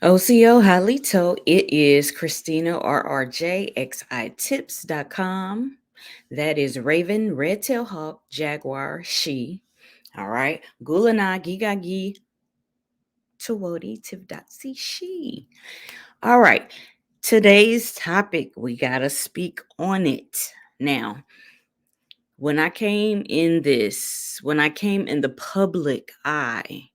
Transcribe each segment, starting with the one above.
OCO Halito, it is Christina RRJXi Tips.com. That is Raven, Red Tail Hawk, Jaguar, She. All right. Gulana, Gigagi, Tawodi, Tivdatsi, She. All right. Today's topic, we got to speak on it. Now, when I came in the public eye,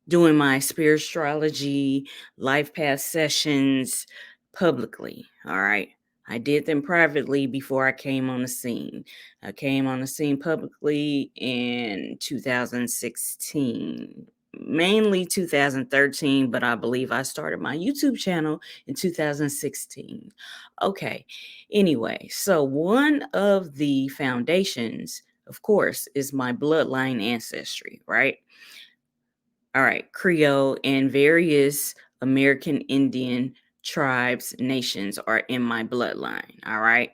doing my spirituality life path sessions publicly. All right. I did them privately before I came on the scene. I came on the scene publicly in 2016, mainly 2013, but I believe I started my YouTube channel in 2016. Okay. Anyway, so one of the foundations, of course, is my bloodline ancestry, right? All right, Creole and various American Indian tribes, nations are in my bloodline. All right.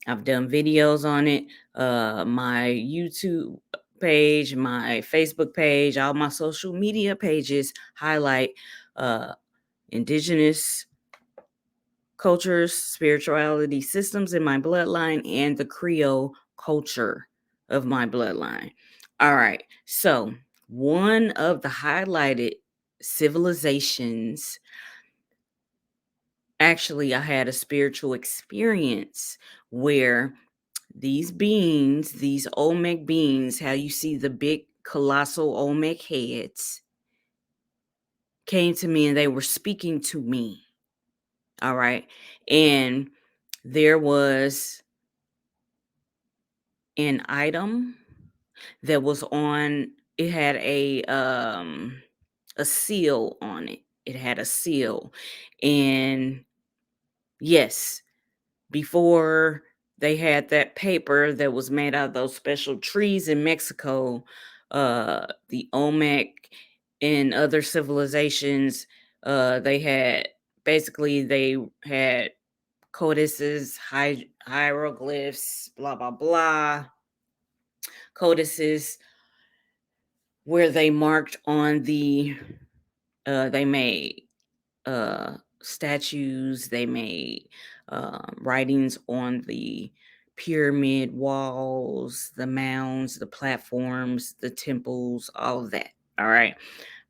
I've done videos on it. My YouTube page, my Facebook page, all my social media pages highlight indigenous cultures, spirituality systems in my bloodline, and the Creole culture of my bloodline. All right. So, one of the highlighted civilizations, actually, I had a spiritual experience where these beings, these Olmec beings, how you see the big colossal Olmec heads, came to me and they were speaking to me. All right. And there was an item that was on, it had a seal on it. It had a seal. And yes, before they had that paper that was made out of those special trees in Mexico, the Olmec and other civilizations, they had codices, hieroglyphs, blah blah blah, codices where they marked on they made statues, they made writings on the pyramid walls, the mounds, the platforms, the temples, all of that. All right.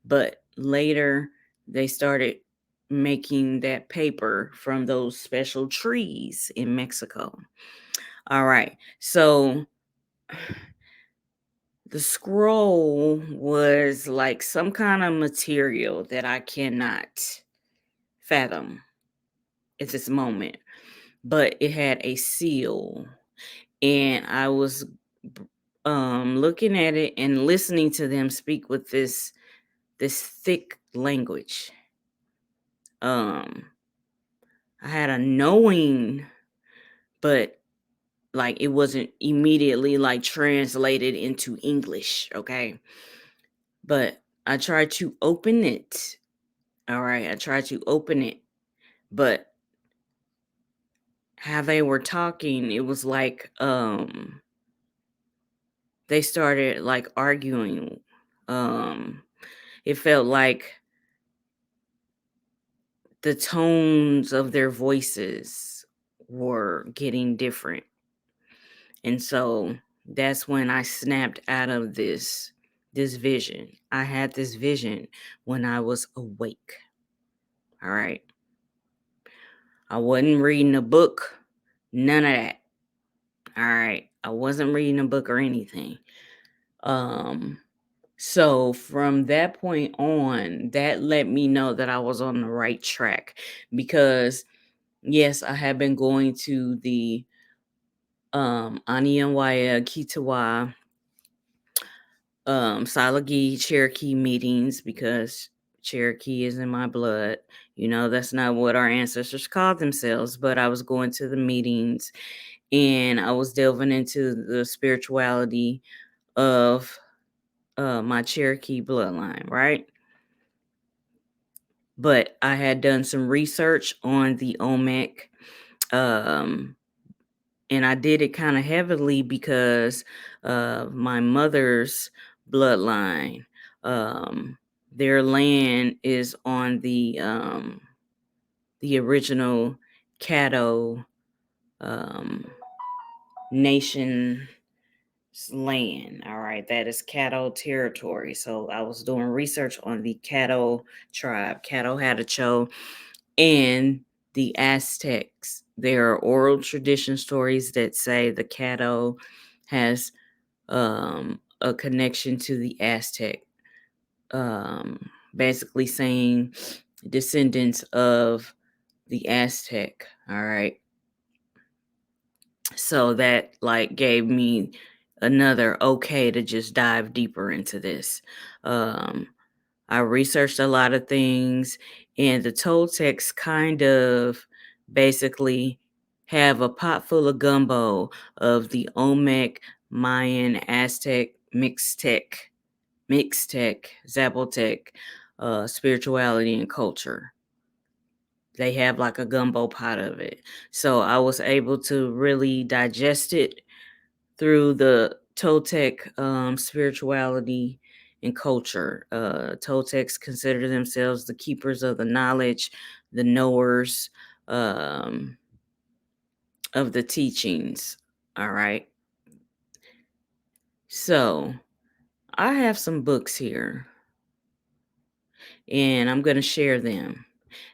But later they started making that paper from those special trees in Mexico. All right. So the scroll was like some kind of material that I cannot fathom at this moment, but it had a seal, and I was looking at it and listening to them speak with this thick language. I had a knowing, but like it wasn't immediately like translated into English, okay? But I tried to open it. All right, I tried to open it, but how they were talking, it was like they started like arguing. It felt like the tones of their voices were getting different. And so that's when I snapped out of this vision. I had this vision when I was awake. All right. I wasn't reading a book, none of that. All right. I wasn't reading a book or anything. So from that point on, that let me know that I was on the right track, because yes, I have been going to the Anianwaya Kitawa Salagi Cherokee meetings, because Cherokee is in my blood. You know, that's not what our ancestors called themselves, but I was going to the meetings and I was delving into the spirituality of my Cherokee bloodline, right? But I had done some research on the Olmec, and I did it kind of heavily because of my mother's bloodline. their land is on the original Caddo nation's land. All right, that is Caddo territory. So I was doing research on the Caddo tribe, Caddo Hadacho, and the Aztecs. There are oral tradition stories that say the Caddo has a connection to the Aztec, basically saying descendants of the Aztec. All right. So that like gave me another okay to just dive deeper into this. I researched a lot of things, and the Toltecs kind of basically have a pot full of gumbo of the Olmec, Mayan, Aztec, Mixtec, Zapotec, spirituality and culture. They have like a gumbo pot of it. So I was able to really digest it through the Toltec spirituality and culture. Toltecs consider themselves the keepers of the knowledge, the knowers of the teachings. All right. So I have some books here, and I'm going to share them.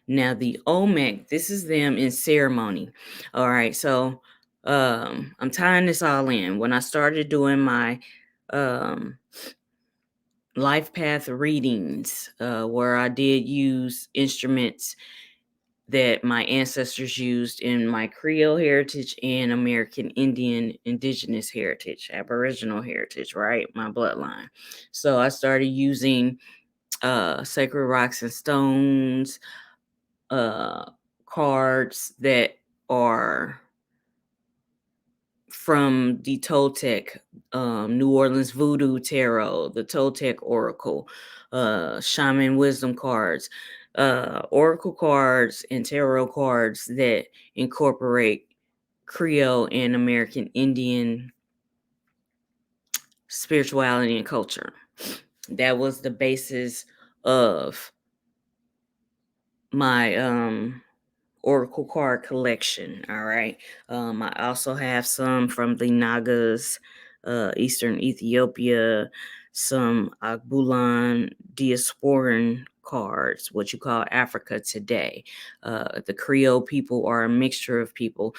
Now, the Olmec, this is them in ceremony. All right. So I'm tying this all in. When I started doing my life path readings, where I did use instruments that my ancestors used in my Creole heritage and American Indian Indigenous heritage, Aboriginal heritage, right? My bloodline. So I started using sacred rocks and stones, cards that are from the Toltec, New Orleans Voodoo Tarot, the Toltec Oracle, Shaman Wisdom cards, Oracle cards, and Tarot cards that incorporate Creole and American Indian spirituality and culture. That was the basis of my Oracle card collection. All right. I also have some from the Nagas, Eastern Ethiopia, some Alkebulan diasporan cards, what you call Africa today. The Creole people are a mixture of people.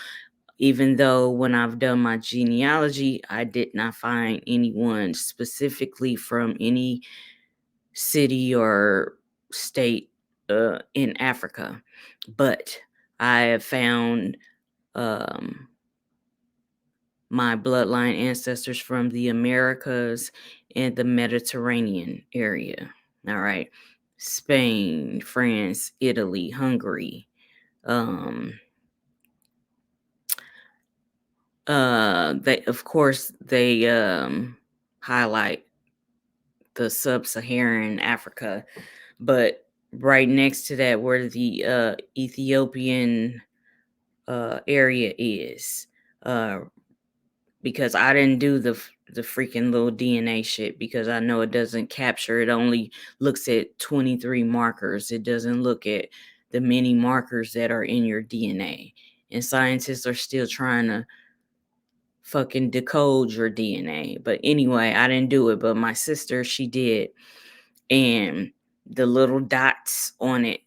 Even though when I've done my genealogy, I did not find anyone specifically from any city or state in Africa, but I have found my bloodline ancestors from the Americas and the Mediterranean area. All right. Spain, France, Italy, Hungary. They of course they highlight the sub-Saharan Africa, but right next to that where the Ethiopian area is, because I didn't do the freaking little DNA shit, because I know it doesn't capture. It only looks at 23 markers. It doesn't look at the many markers that are in your DNA. And scientists are still trying to fucking decode your DNA. But anyway, I didn't do it, but my sister, she did. And the little dots on it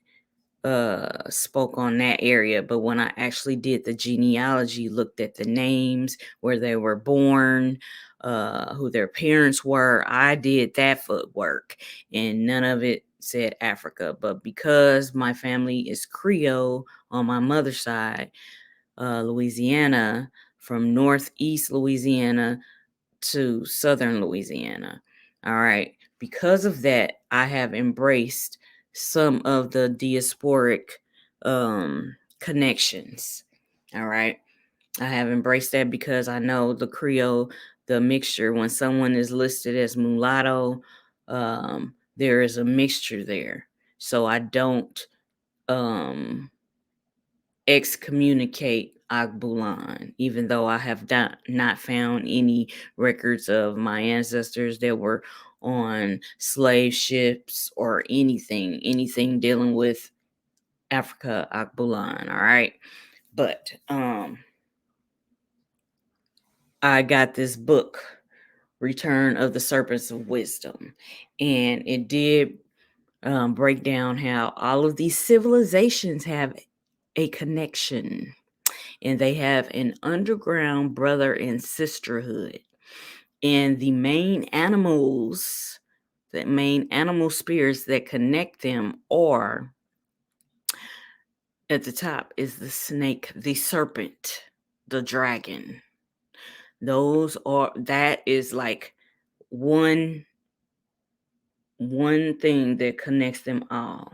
spoke on that area. But when I actually did the genealogy, looked at the names, where they were born, who their parents were, I did that footwork, and none of it said Africa. But because my family is Creole on my mother's side, Louisiana, from northeast Louisiana to southern Louisiana. All right. Because of that, I have embraced some of the diasporic connections. All right. I have embraced that because I know the Creole, the mixture, when someone is listed as mulatto, there is a mixture there. So I don't excommunicate Akbulan, even though I have not found any records of my ancestors that were on slave ships or anything dealing with Africa, Alkebulan, all right? But I got this book, Return of the Serpents of Wisdom, and it did break down how all of these civilizations have a connection, and they have an underground brother and sisterhood. And the main animal spirits that connect them are, at the top is the snake, the serpent, the dragon. That is like one thing that connects them all.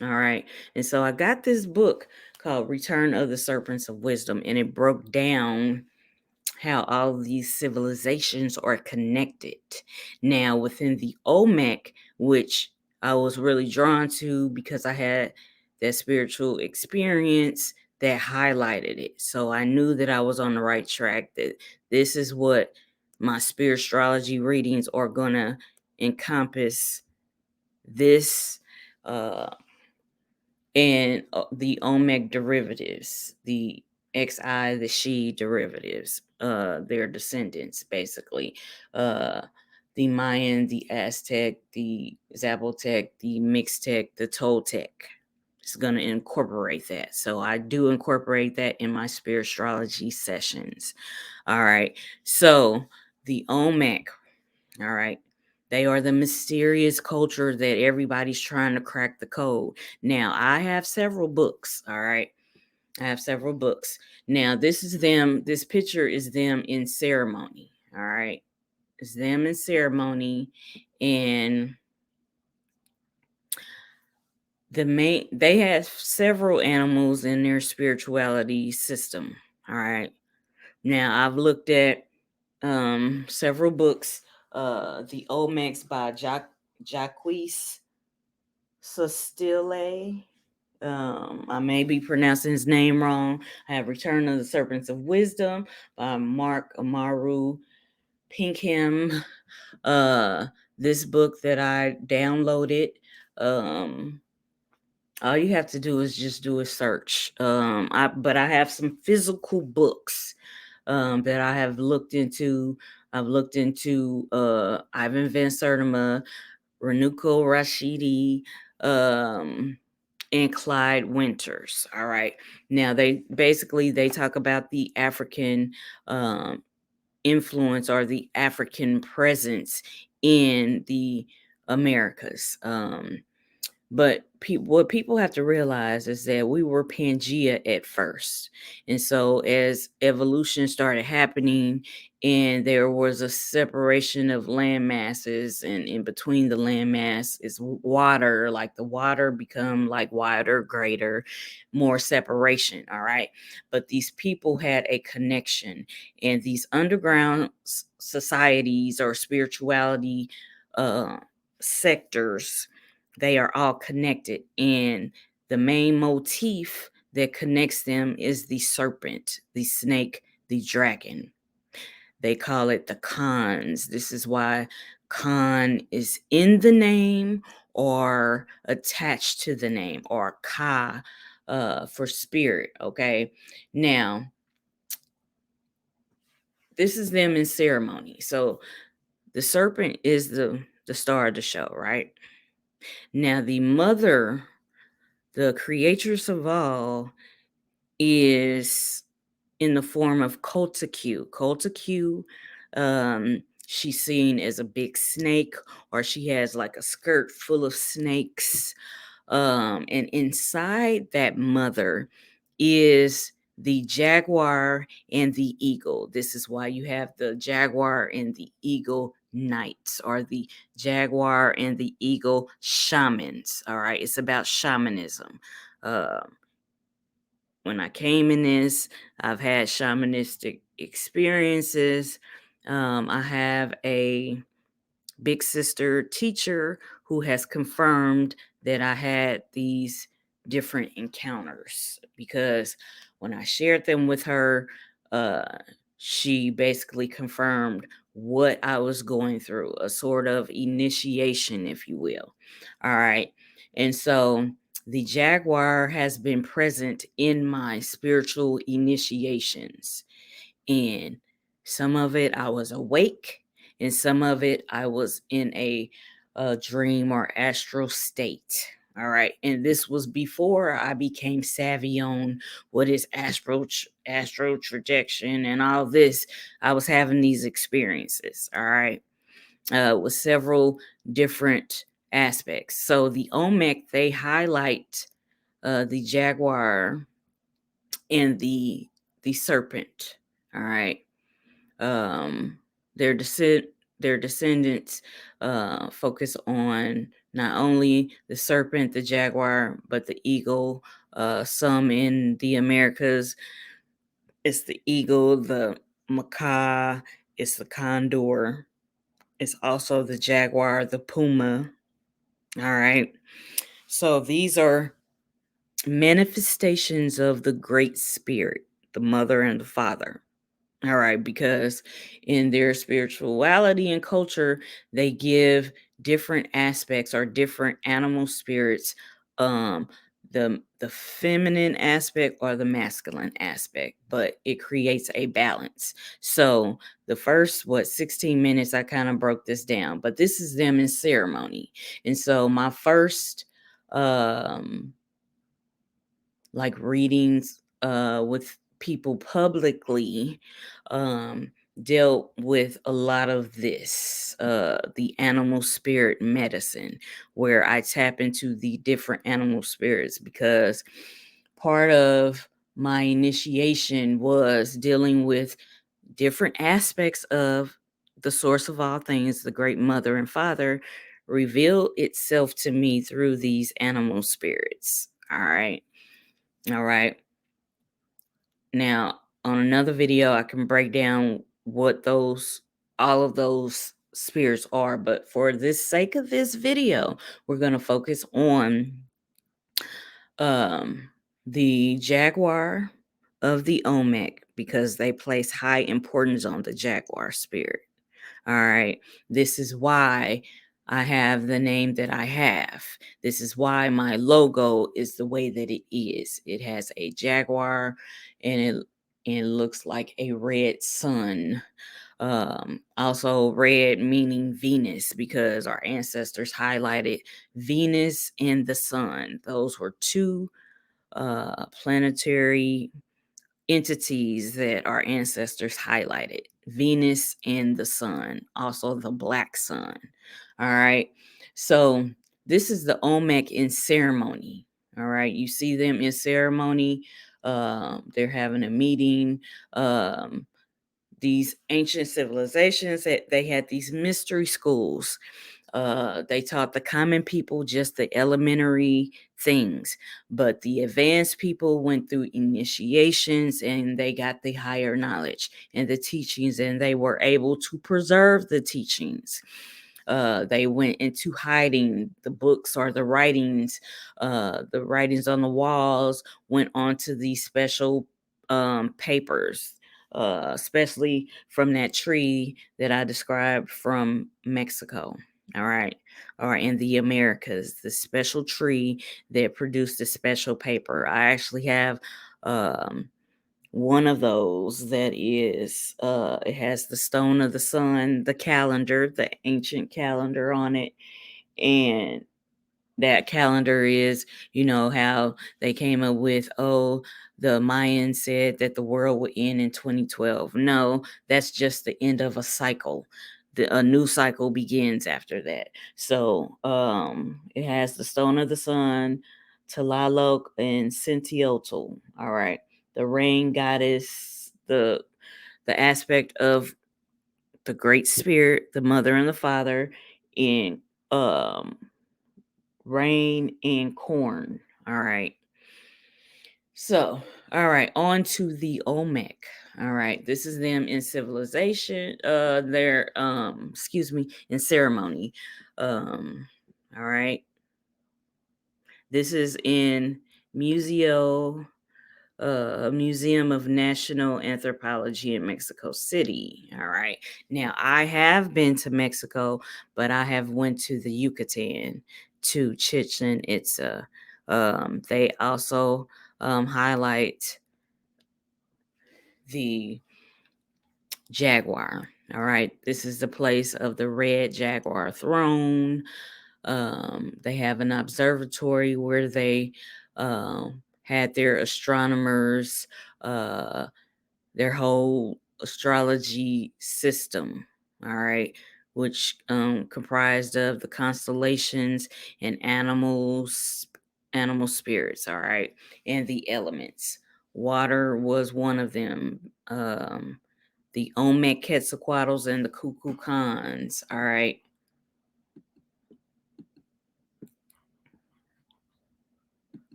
All right. And so I got this book called Return of the Serpents of Wisdom, and it broke down how all of these civilizations are connected. Now, within the Olmec, which I was really drawn to because I had that spiritual experience that highlighted it. So I knew that I was on the right track, that this is what my spirituality readings are going to encompass, this and the Olmec derivatives, the Xi, the She derivatives, their descendants, basically. The Mayan, the Aztec, the Zapotec, the Mixtec, the Toltec. It's going to incorporate that. So I do incorporate that in my spirituality sessions. All right. So the Olmec, all right. They are the mysterious culture that everybody's trying to crack the code. Now, I have several books, all right? I have several books. Now, this picture is them in ceremony, all right? It's them in ceremony, and they have several animals in their spirituality system, all right? Now, I've looked at several books, the Olmecs by Jacques Sostile. I may be pronouncing his name wrong. I have Return of the Serpents of Wisdom by Mark Amaru Pinkham. This book that I downloaded. All you have to do is just do a search. But I have some physical books that I have looked into. I've looked into Ivan Van Sertima, Renuko Rashidi, and Clyde Winters. All right. Now they talk about the African influence or the African presence in the Americas. But what people have to realize is that we were Pangea at first. And so as evolution started happening and there was a separation of land masses, and in between the land mass is water, like the water become like wider, greater, more separation. All right. But these people had a connection, and these underground societies or spirituality sectors, they are all connected, and the main motif that connects them is the serpent, the snake, the dragon. They call it the Khans. This is why Khan is in the name or attached to the name, or Ka for spirit. Okay. Now, this is them in ceremony. So the serpent is the star of the show, right? Now, the mother, the creatress of all, is in the form of Kultaku. Kultaku, she's seen as a big snake, or she has like a skirt full of snakes. And inside that mother is the jaguar and the eagle. This is why you have the jaguar and the eagle knights, or the jaguar and the eagle shamans. All right, it's about shamanism. When I came in this, I've had shamanistic experiences. I have a big sister teacher who has confirmed that I had these different encounters, because when I shared them with her, she basically confirmed what I was going through, a sort of initiation, if you will. All right. And so the Jaguar has been present in my spiritual initiations. And some of it I was awake, and some of it I was in a dream or astral state. All right. And this was before I became savvy on what is astral projection and all this. I was having these experiences. All right. With several different aspects. So the Olmec, they highlight the Jaguar and the Serpent. All right. um their descendants focus on not only the serpent, the jaguar, but the eagle. Some in the Americas, it's the eagle, the macaw, it's the condor, it's also the jaguar, the puma. All right, so these are manifestations of the great spirit, the mother and the father. All right, because in their spirituality and culture, they give different aspects or different animal spirits, um the feminine aspect or the masculine aspect, but it creates a balance. So the first 16 minutes I kind of broke this down, but this is them in ceremony. And so my first like readings with people publicly um dealt with a lot of this, the animal spirit medicine, where I tap into the different animal spirits, because part of my initiation was dealing with different aspects of the source of all things, the great mother and father, revealed itself to me through these animal spirits. All right. All right. Now, on another video, I can break down what all of those spirits are. But for the sake of this video, we're going to focus on um, the Jaguar of the Olmec, because they place high importance on the Jaguar spirit. All right. This is why I have the name that I have. This is why my logo is the way that it is. It has a jaguar, and it looks like a red sun. Also red meaning Venus, because our ancestors highlighted Venus and the sun. Those were two planetary entities that our ancestors highlighted: Venus and the sun, also the black sun. All right. So this is the Olmec in ceremony. All right. You see them in ceremony. They're having a meeting. These ancient civilizations, that they had these mystery schools. They taught the common people just the elementary things, but the advanced people went through initiations and they got the higher knowledge and the teachings, and they were able to preserve the teachings. They went into hiding. The books or the writings on the walls went onto these special papers, especially from that tree that I described from Mexico. All right. All right. In the Americas, the special tree that produced a special paper. I actually have one of those that is, it has the stone of the sun, the calendar, the ancient calendar on it. And that calendar is, how they came up with, oh, the Mayans said that the world would end in 2012. No, that's just the end of a cycle. A new cycle begins after that. So it has the stone of the sun, Tlaloc, and Sentiotl. All right. The rain goddess, the aspect of the great spirit, the mother and the father, in um rain and corn. All right. So, all right, on to the Olmec. All right, this is them in civilization. They're excuse me, in ceremony. All right. This is in Museo Museum of National Anthropology in Mexico City. All right. Now I have been to Mexico, but I have went to the Yucatan, to Chichen Itza. They also highlight the Jaguar. All right. This is the place of the red Jaguar throne. They have an observatory where they had their astronomers, their whole astrology system. All right. Which comprised of the constellations and animal spirits. All right. And the elements. Water was one of them. The Olmec Quetzalcoatls and the Kukulcans. All right.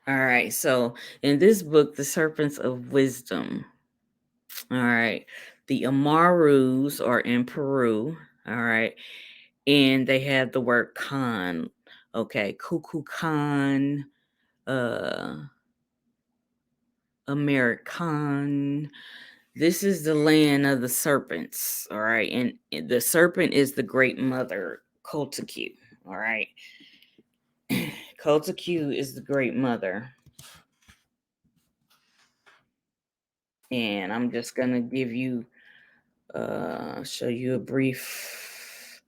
All right. So in this book, The Serpents of Wisdom. All right. The Amarus are in Peru. All right. And they have the word Khan. Okay. Kukulcan, uh, American. This is the land of the serpents. All right. And the serpent is the great mother, Kultaqu. All right. Kultaqu is the great mother. And I'm just going to give you, show you a brief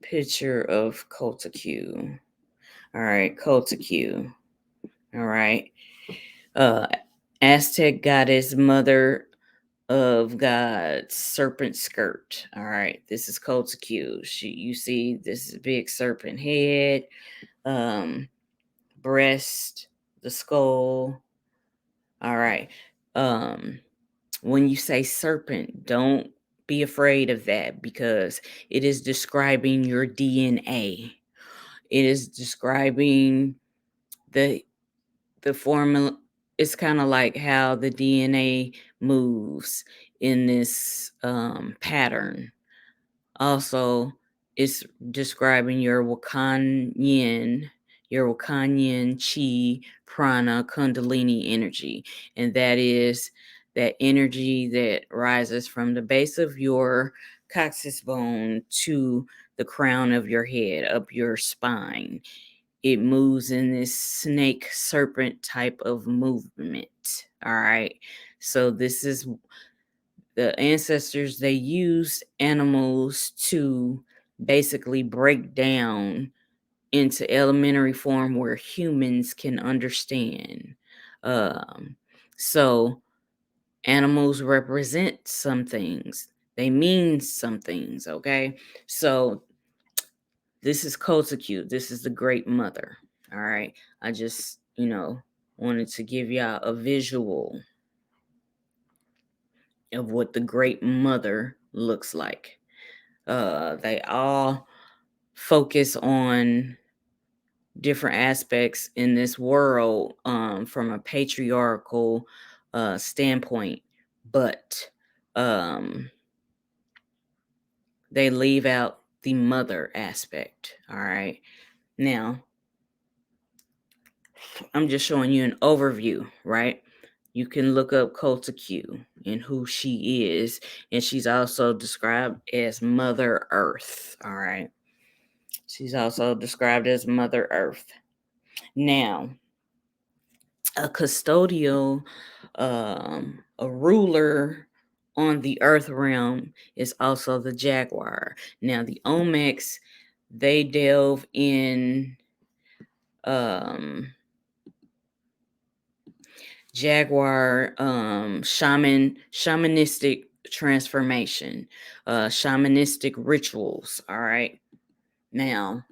picture of Kultaqu. All right. Kultaqu. All right. Uh, Aztec goddess, mother of God's serpent skirt. All right, this is Kultaqu. You see this big serpent head, breast, the skull. All right. When you say serpent, don't be afraid of that, because it is describing your DNA. It is describing the formula. It's kind of like how the DNA moves in this pattern. Also, it's describing your Wakanyan chi, prana, kundalini energy. And that is that energy that rises from the base of your coccyx bone to the crown of your head, up your spine. It moves in this snake serpent type of movement. All right. So this is the ancestors, they used animals to basically break down into elementary form where humans can understand. Um, so animals represent some things. They mean some things, okay? So this is Kultaqu. This is the Great Mother. All right. I just, wanted to give y'all a visual of what the Great Mother looks like. They all focus on different aspects in this world from a patriarchal standpoint, but they leave out the mother aspect. All right. Now, I'm just showing you an overview, right? You can look up Kultaqu and who she is, and she's also described as Mother Earth. All right. She's also described as Mother Earth. Now, a custodial, a ruler on the earth realm is also the Jaguar. Now, the Olmecs, they delve in Jaguar shamanistic transformation, shamanistic rituals. All right. Now,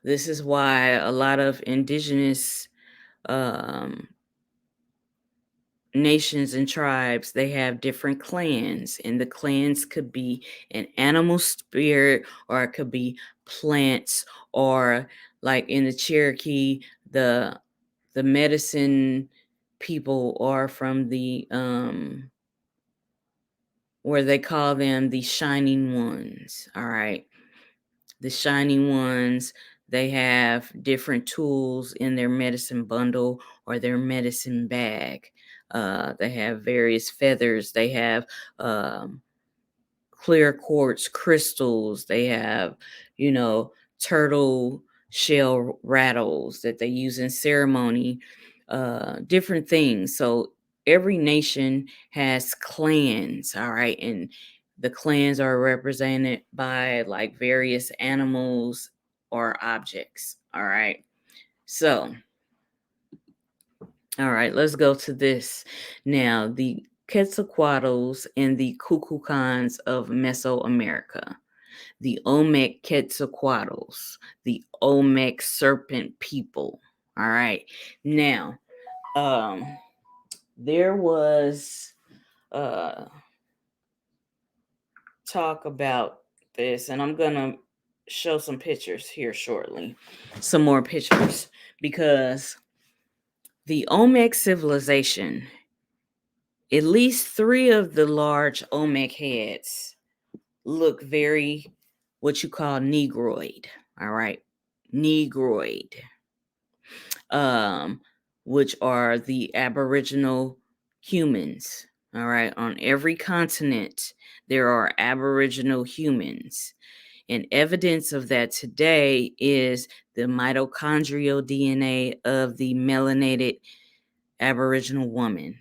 this is why a lot of indigenous nations and tribes, they have different clans, and the clans could be an animal spirit, or it could be plants, or like in the Cherokee, the medicine people are from the where they call them the shining ones. All right. The shining ones, They have different tools in their medicine bundle or their medicine bag. They have various feathers. They have clear quartz crystals. They have, turtle shell rattles that they use in ceremony, different things. So every nation has clans, all right? And the clans are represented by like various animals or objects, all right? So, all right, let's go to this. Now, the Quetzalcoatls and the Kukulcans of Mesoamerica, the Olmec Quetzalcoatls, the Olmec Serpent people. All right. Now, there was talk about this, and I'm gonna show some pictures here shortly. Some more pictures, because the Olmec civilization, at least 3 of the large Olmec heads look very what you call negroid. All right. Negroid. Which are the Aboriginal humans. All right. On every continent, there are Aboriginal humans. And evidence of that today is the mitochondrial DNA of the melanated Aboriginal woman.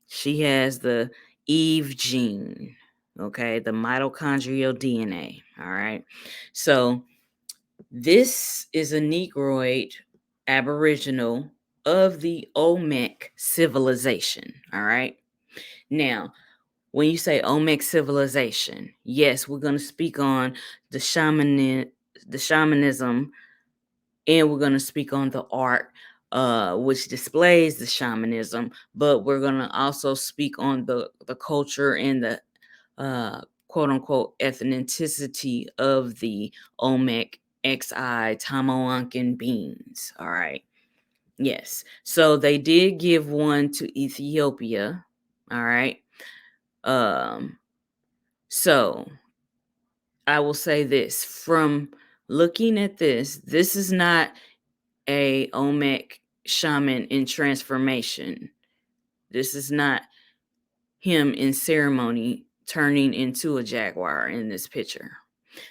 She has the Eve gene, okay, the mitochondrial DNA. All right. So this is a Negroid Aboriginal of the Olmec civilization. All right. Now, when you say Olmec civilization, yes, we're going to speak on the shamanism, and we're going to speak on the art, which displays the shamanism, but we're going to also speak on the culture and the quote unquote ethnicity of the Olmec XI Tamoanchan beings. All right. Yes. So they did give one to Ethiopia. All right. So I will say this, from looking at this is not a Olmec shaman in transformation. This is not him in ceremony turning into a jaguar in this picture.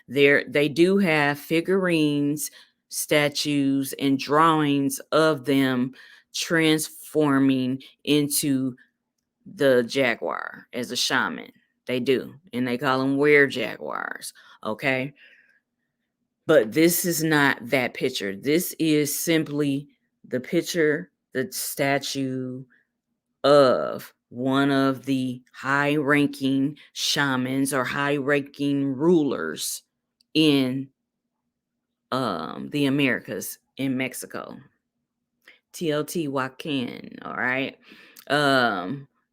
They do have figurines, statues, and drawings of them transforming into the jaguar as a shaman. They do, and they call them were-jaguars. Okay. But this is not that picture. This is simply the picture, the statue of one of the high-ranking shamans or high-ranking rulers in the Americas, in Mexico. Teotihuacan, all right?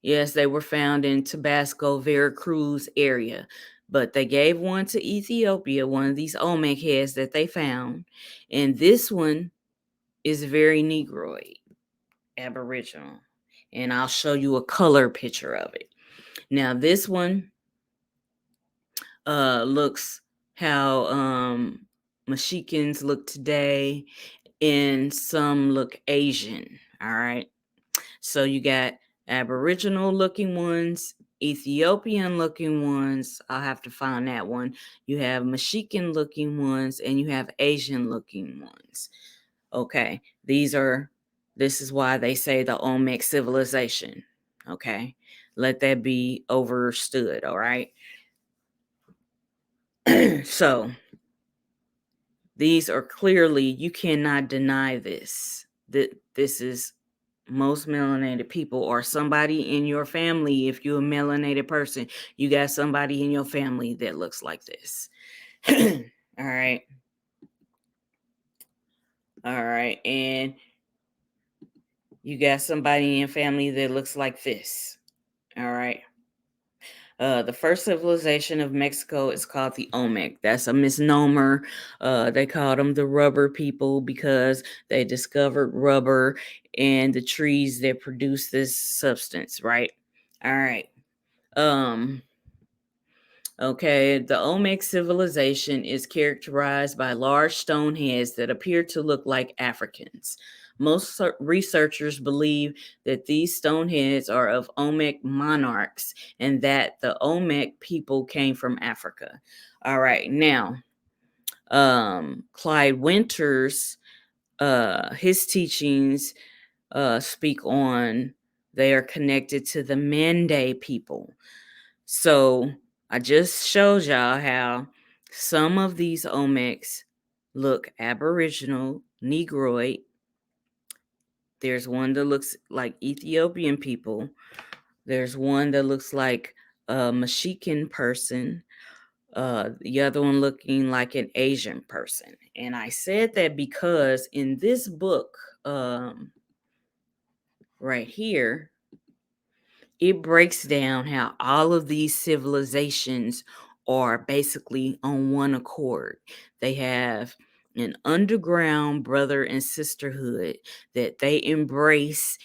Yes, they were found in Tabasco, Veracruz area, but they gave one to Ethiopia, one of these Olmec heads that they found, and this one is very Negroid, Aboriginal, and I'll show you a color picture of it. Now, this one looks how Mexicans look today, and some look Asian. All right. So you got Aboriginal looking ones, Ethiopian looking ones. I'll have to find that one. You have Mexican looking ones, and you have Asian looking ones. Okay. This is why they say the Olmec civilization. Okay. Let that be overstood. All right. So these are clearly, you cannot deny this. That this is most melanated people, or somebody in your family. If you're a melanated person, you got somebody in your family that looks like this. All right. All right. And you got somebody in your family that looks like this. All right. The first civilization of Mexico is called the Olmec. That's a misnomer. They called them the rubber people because they discovered rubber and the trees that produce this substance, right? All right. Okay, the Olmec civilization is characterized by large stone heads that appear to look like Africans. Most researchers believe that these stone heads are of Olmec monarchs and that the Olmec people came from Africa. All right, now, Clyde Winters, his teachings speak on they are connected to the Mende people. So I just showed y'all how some of these Olmecs look Aboriginal, Negroid. There's one that looks like Ethiopian people. There's one that looks like a Mexican person. The other one looking like an Asian person. And I said that because in this book, right here, it breaks down how all of these civilizations are basically on one accord. They have an underground brother and sisterhood that they embrace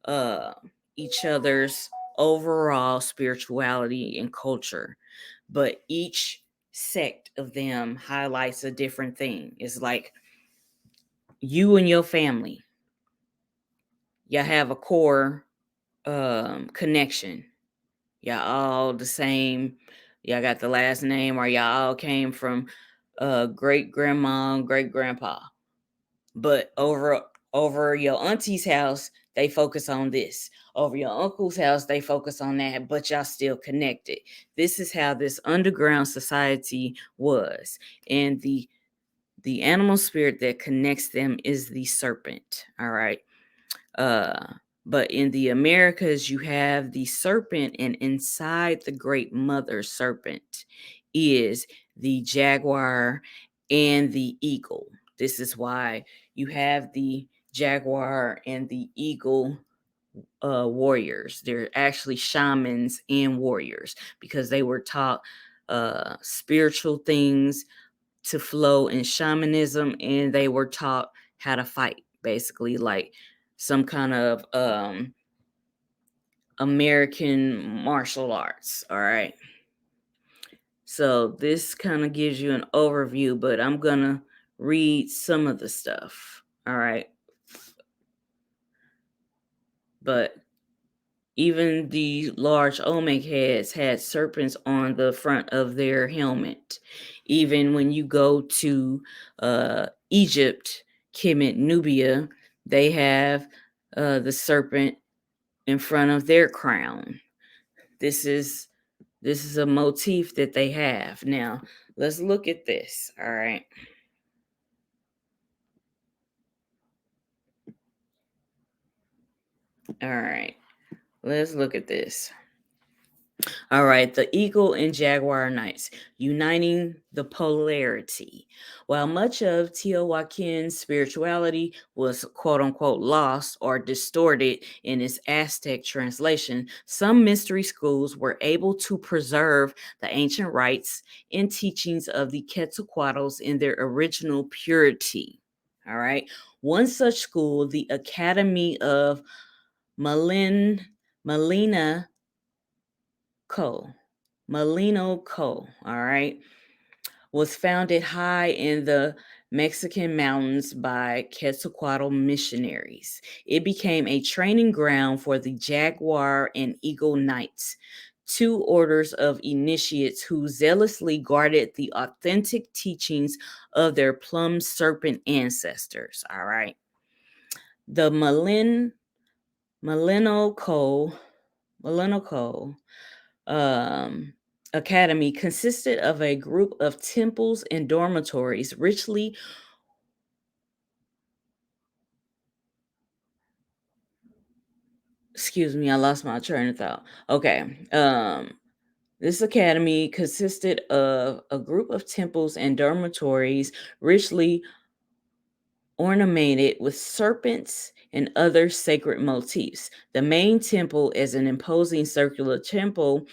uh, each other's overall spirituality and culture. But each sect of them highlights a different thing. It's like you and your family, y'all have a core connection. Y'all all the same. Y'all got the last name, or y'all all came from great grandma, great grandpa. But over your auntie's house, they focus on this. Over your uncle's house, they focus on that, but y'all still connected. This is how this underground society was. And the animal spirit that connects them is the serpent. All right. Uh, but in the Americas, you have the serpent, and inside the great mother serpent is the jaguar and the eagle. This is why you have the jaguar and the eagle warriors. They're actually shamans and warriors because they were taught spiritual things to flow in shamanism, and they were taught how to fight, basically like some kind of American martial arts. All right. So this kind of gives you an overview, but I'm gonna read some of the stuff. All right. But even the large Olmec heads had serpents on the front of their helmet. Even when you go to Egypt, Kemet, Nubia, they have the serpent in front of their crown. This is a motif that they have. Now, let's look at this. All right. All right. Let's look at this. All right, the eagle and jaguar knights, uniting the polarity. While much of Teotihuacan's spirituality was quote unquote lost or distorted in its Aztec translation, some mystery schools were able to preserve the ancient rites and teachings of the Quetzalcoatls in their original purity. All right, one such school, the Academy of Malina Molino Co., all right, was founded high in the Mexican mountains by Quetzalcoatl missionaries. It became a training ground for the Jaguar and Eagle Knights, two orders of initiates who zealously guarded the authentic teachings of their plum serpent ancestors, all right. The Molino Co. um, Academy consisted of a group of temples and dormitories richly excuse me, I lost my train of thought. Okay. This academy consisted of a group of temples and dormitories richly ornamented with serpents and other sacred motifs. The main temple is an imposing circular temple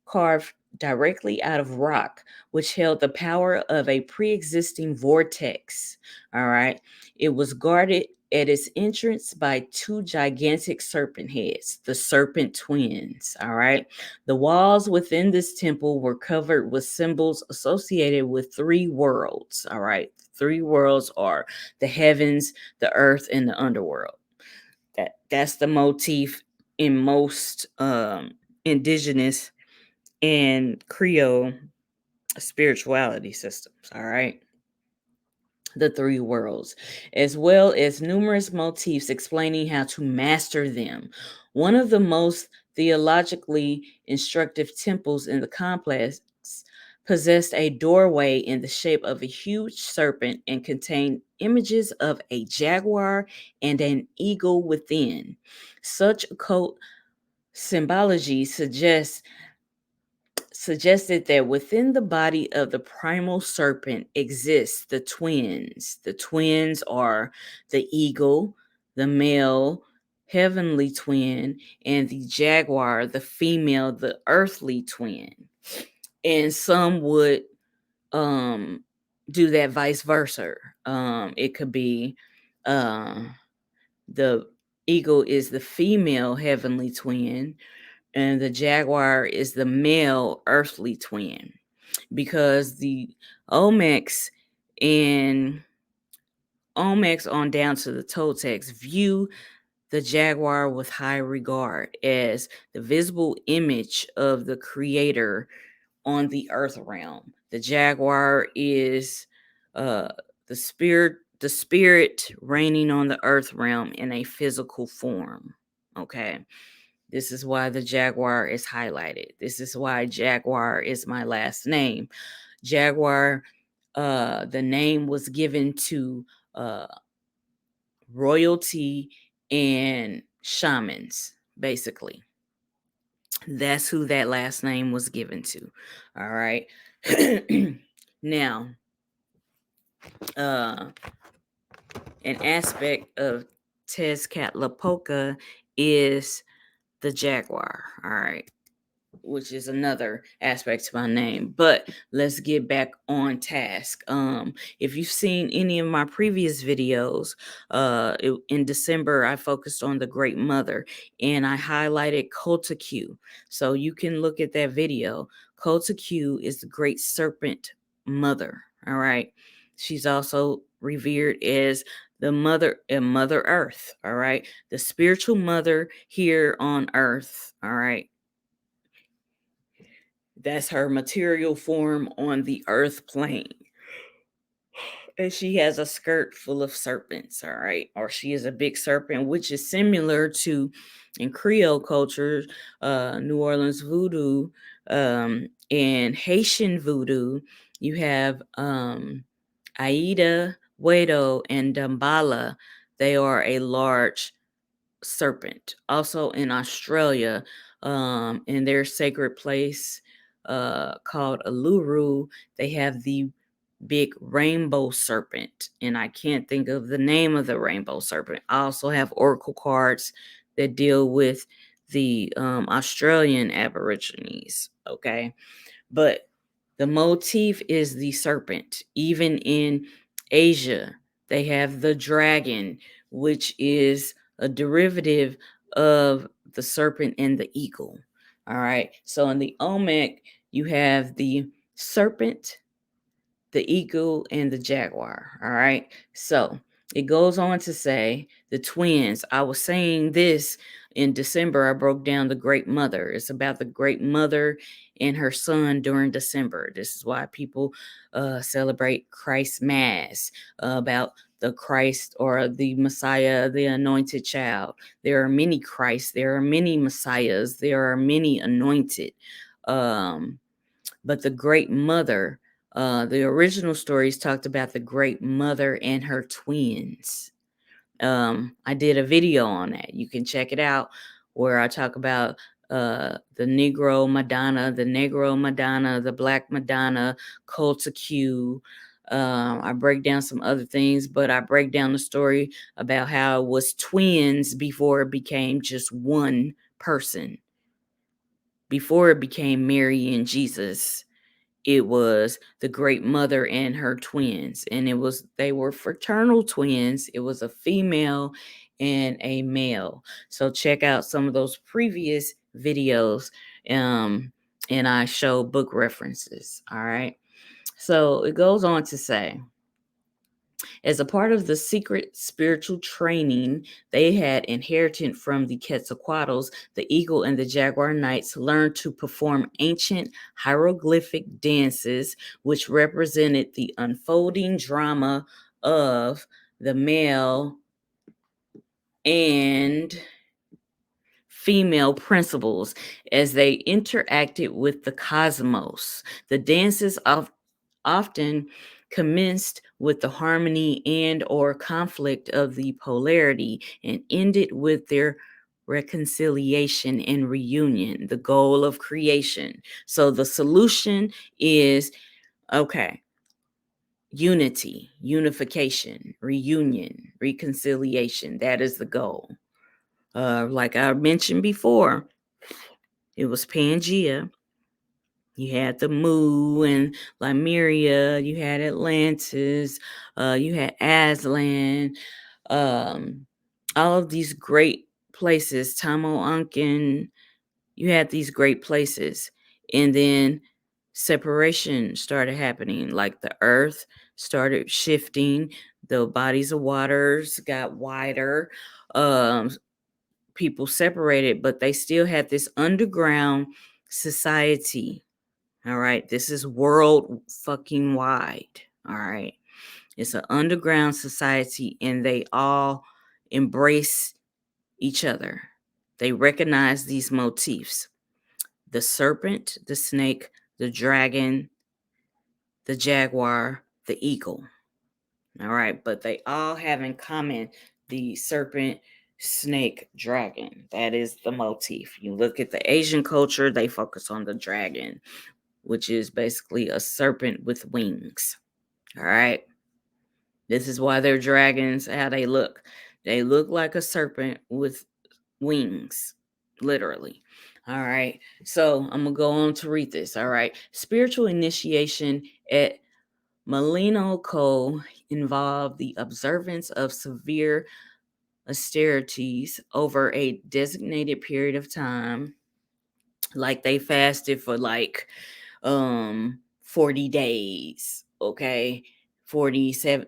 carved directly out of rock, which held the power of a pre existing vortex. All right. It was guarded at its entrance by two gigantic serpent heads, the serpent twins. All right. The walls within this temple were covered with symbols associated with three worlds. All right. Three worlds are the heavens, the earth, and the underworld. That's the motif in most indigenous and Creole spirituality systems. All right. The three worlds, as well as numerous motifs explaining how to master them. One of the most theologically instructive temples in the complex possessed a doorway in the shape of a huge serpent and contained images of a jaguar and an eagle within. Such occult symbology suggested that within the body of the primal serpent exists the twins. The twins are the eagle, the male heavenly twin, and the jaguar, the female, the earthly twin. And some would do that vice versa. It could be the eagle is the female heavenly twin, and the jaguar is the male earthly twin, because the Olmecs and Olmecs on down to the Toltecs view the jaguar with high regard as the visible image of the creator on the earth realm. The jaguar is uh, the spirit reigning on the earth realm in a physical form. Okay. This is why the Jaguar is highlighted. This is why Jaguar is my last name. Jaguar, the name was given to royalty and shamans, basically. That's who that last name was given to. All right. Now, an aspect of Tezcatlipoca is the jaguar. All right. Which is another aspect to my name. But let's get back on task. If you've seen any of my previous videos, in December I focused on the Great Mother and I highlighted Kukulcans. So you can look at that video. Kukulcans is the Great Serpent Mother. All right. She's also revered as the mother and Mother Earth. All right. The spiritual mother here on Earth. All right. That's her material form on the earth plane. And she has a skirt full of serpents, all right? Or she is a big serpent, which is similar to, in Creole culture, New Orleans voodoo, and Haitian voodoo. You have Aida, Wedo, and Dambala. They are a large serpent. Also in Australia, in their sacred place called Uluru, they have the big rainbow serpent, and I can't think of the name of the rainbow serpent. I also have oracle cards that deal with the Australian Aborigines. Okay, but the motif is the serpent. Even in Asia, they have the dragon, which is a derivative of the serpent and the eagle. All right. So in the Olmec, you have the serpent, the eagle, and the jaguar. All right. So it goes on to say the twins. I was saying this in December. I broke down the Great Mother. It's about the Great Mother and her son during December. This is why people celebrate Christ Mass, about the Christ or the Messiah, the anointed child. There are many Christs. There are many Messiahs. There are many anointed. But the Great Mother, the original stories talked about the Great Mother and her twins. I did a video on that. You can check it out, where I talk about the Negro Madonna, the Black Madonna, Kukulcans. I break down some other things, but I break down the story about how it was twins before it became just one person. Before it became Mary and Jesus, it was the Great Mother and her twins, and they were fraternal twins. It was a female and a male. So check out some of those previous videos, and I show book references. All right. So it goes on to say, as a part of the secret spiritual training they had inherited from the Quetzalcoatls, the eagle and the jaguar knights learned to perform ancient hieroglyphic dances, which represented the unfolding drama of the male and female principles as they interacted with the cosmos. The dances often commenced with the harmony and or conflict of the polarity and ended with their reconciliation and reunion, the goal of creation. So the solution is, okay, unity, unification, reunion, reconciliation. That is the goal. Like I mentioned before, it was Pangea. You had the Mu and Lemuria. You had Atlantis. You had Aslan. All of these great places. Tamoanchan. You had these great places, and then separation started happening. Like the Earth started shifting. The bodies of waters got wider. People separated, but they still had this underground society. All right. This is world fucking wide. All right. It's an underground society, and they all embrace each other. They recognize these motifs: the serpent, the snake, the dragon, the jaguar, the eagle. All right. But they all have in common the serpent, snake, dragon. That is the motif. You look at the Asian culture, they focus on the dragon, which is basically a serpent with wings. All right. This is why they're dragons, how they look. They look like a serpent with wings, literally. All right. So I'm going to go on to read this. All right. Spiritual initiation at Malinoco involved the observance of severe austerities over a designated period of time. Like they fasted for 40 days, okay? 47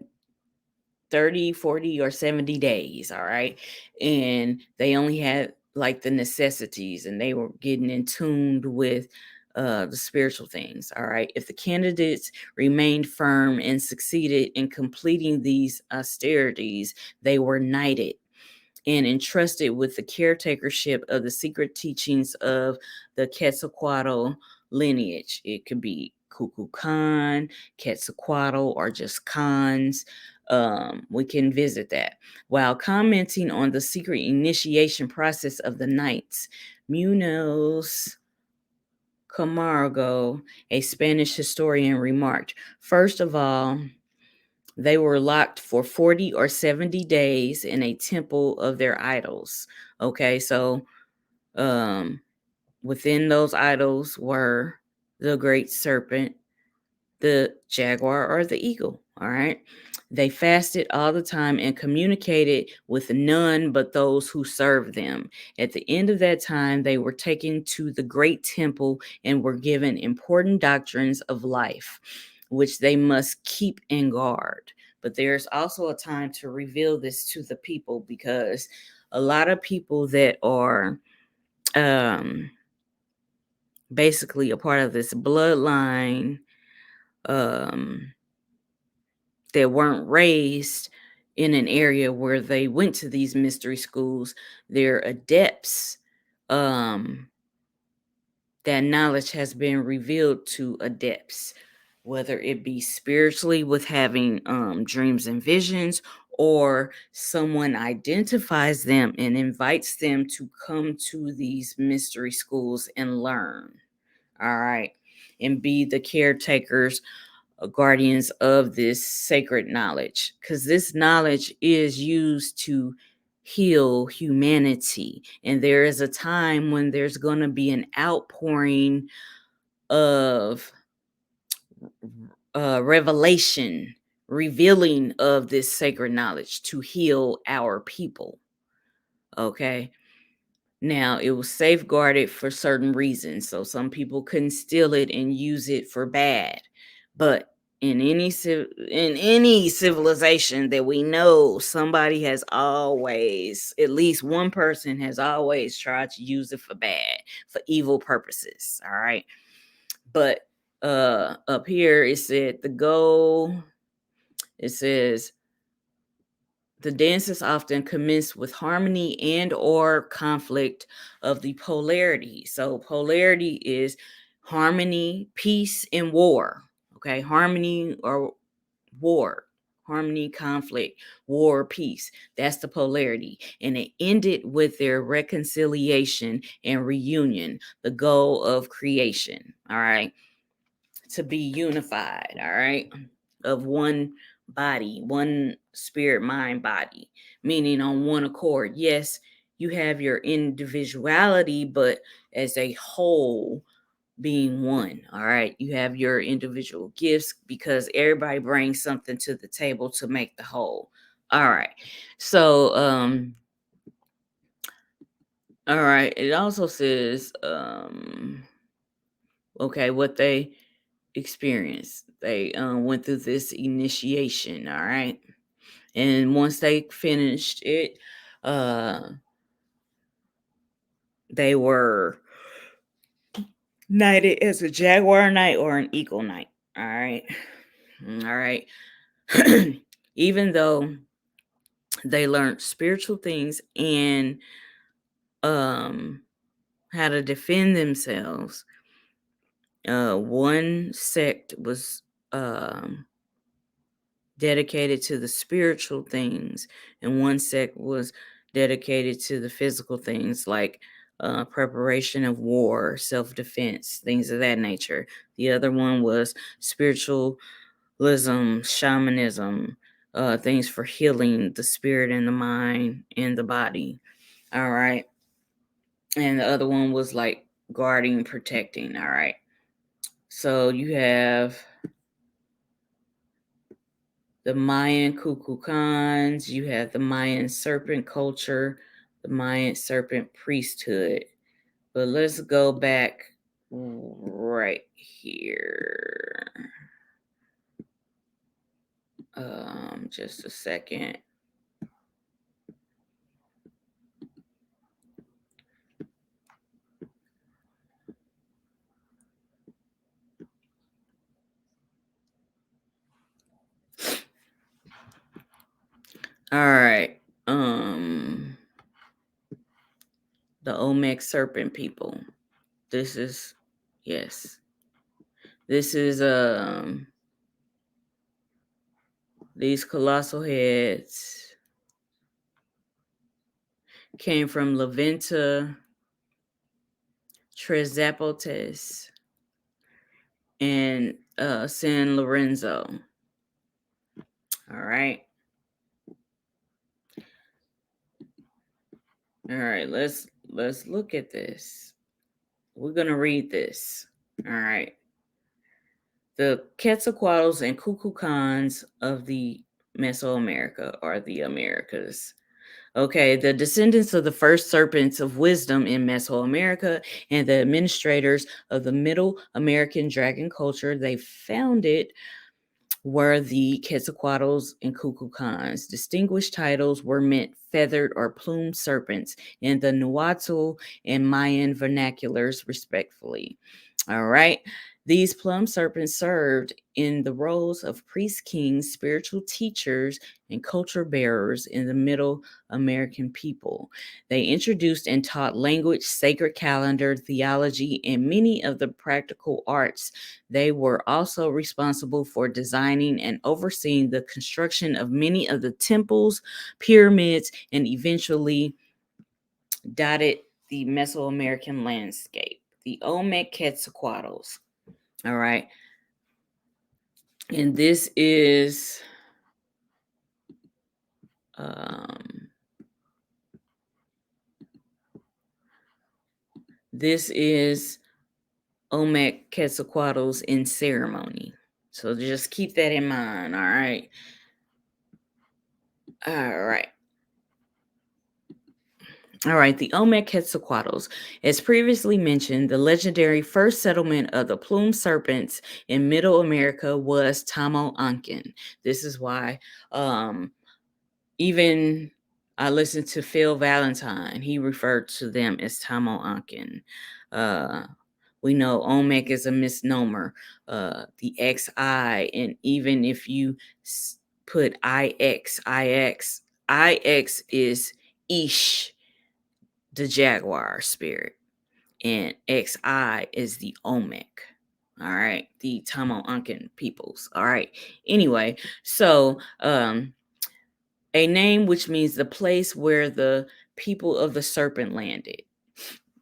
30, 40, or 70 days, all right? And they only had like the necessities, and they were getting in tuned with the spiritual things, all right? If the candidates remained firm and succeeded in completing these austerities, they were knighted and entrusted with the caretakership of the secret teachings of the Quetzalcoatl lineage. It could be Kukulcan, Quetzalcoatl, or just Khans. We can visit that. While commenting on the secret initiation process of the knights, Munoz Camargo, a Spanish historian, remarked, first of all, they were locked for 40 or 70 days in a temple of their idols. Okay, so within those idols were the great serpent, the jaguar, or the eagle. All right. They fasted all the time and communicated with none but those who served them. At the end of that time, they were taken to the great temple and were given important doctrines of life, which they must keep and guard. But there's also a time to reveal this to the people, because a lot of people that are basically a part of this bloodline that weren't raised in an area where they went to these mystery schools, they're adepts. That knowledge has been revealed to adepts, whether it be spiritually with having dreams and visions, or someone identifies them and invites them to come to these mystery schools and learn. All right. And be the caretakers, guardians of this sacred knowledge, because this knowledge is used to heal humanity. And there is a time when there's going to be an outpouring of revelation, revealing of this sacred knowledge to heal our people. Okay. Now, it was safeguarded for certain reasons. So some people couldn't steal it and use it for bad. But in any civilization that we know, somebody has always, at least one person has always tried to use it for bad, for evil purposes. All right. But up here it said the goal, it says the dances often commence with harmony and or conflict of the polarity. So polarity is harmony, peace, and war. Okay, harmony or war. Harmony, conflict, war, peace. That's the polarity. And it ended with their reconciliation and reunion, the goal of creation. All right. To be unified. All right. Of one body, one spirit, mind, body, meaning on one accord. Yes, you have your individuality, but as a whole, being one. All right. You have your individual gifts because everybody brings something to the table to make the whole. All right. So, all right. It also says, okay, what they experienced. They went through this initiation. All right. And once they finished it, they were knighted as a Jaguar knight or an Eagle knight. All right. All right. Even though they learned spiritual things and how to defend themselves, one sect was dedicated to the spiritual things, and one sect was dedicated to the physical things like preparation of war, self-defense, things of that nature. The other one was spiritualism, shamanism, things for healing the spirit and the mind and the body. All right. And the other one was like guarding, protecting. All right. So you have the Mayan Kukulcans, you have the Mayan serpent culture, the Mayan serpent priesthood. But let's go back right here. Just a second. All right. The Olmec serpent people. This is, yes. This is these colossal heads came from Levanta, Trezapotes, and San Lorenzo. All right. All right, let's look at this. We're going to read this. All right. The Quetzalcoatls and Kukulcans of the Mesoamerica are the Americas. Okay, the descendants of the first serpents of wisdom in Mesoamerica and the administrators of the Middle American dragon culture they founded were the Quetzalcoatls and Kukulcans. Distinguished titles were meant feathered or plumed serpents in the Nahuatl and Mayan vernaculars, respectively. All right. These plum serpents served in the roles of priest kings, spiritual teachers, and culture bearers in the Middle American people. They introduced and taught language, sacred calendar, theology, and many of the practical arts. They were also responsible for designing and overseeing the construction of many of the temples, pyramids, and eventually dotted the Mesoamerican landscape. The Olmec Quetzalcoatls. All right. And this is Olmec Quetzalcoatls in ceremony. So just keep that in mind. All right. All right. All right, the Olmec Quetzalcoatls. As previously mentioned, the legendary first settlement of the plumed serpents in Middle America was Tamoanchan. This is why even I listened to Phil Valentine. He referred to them as Tamoanchan. Uh, we know Olmec is a misnomer. The XI, and even if you put IX is Ish, the Jaguar spirit, and XI is the Olmec. All right, the Tamoanchan peoples. All right. Anyway, so a name which means the place where the people of the serpent landed.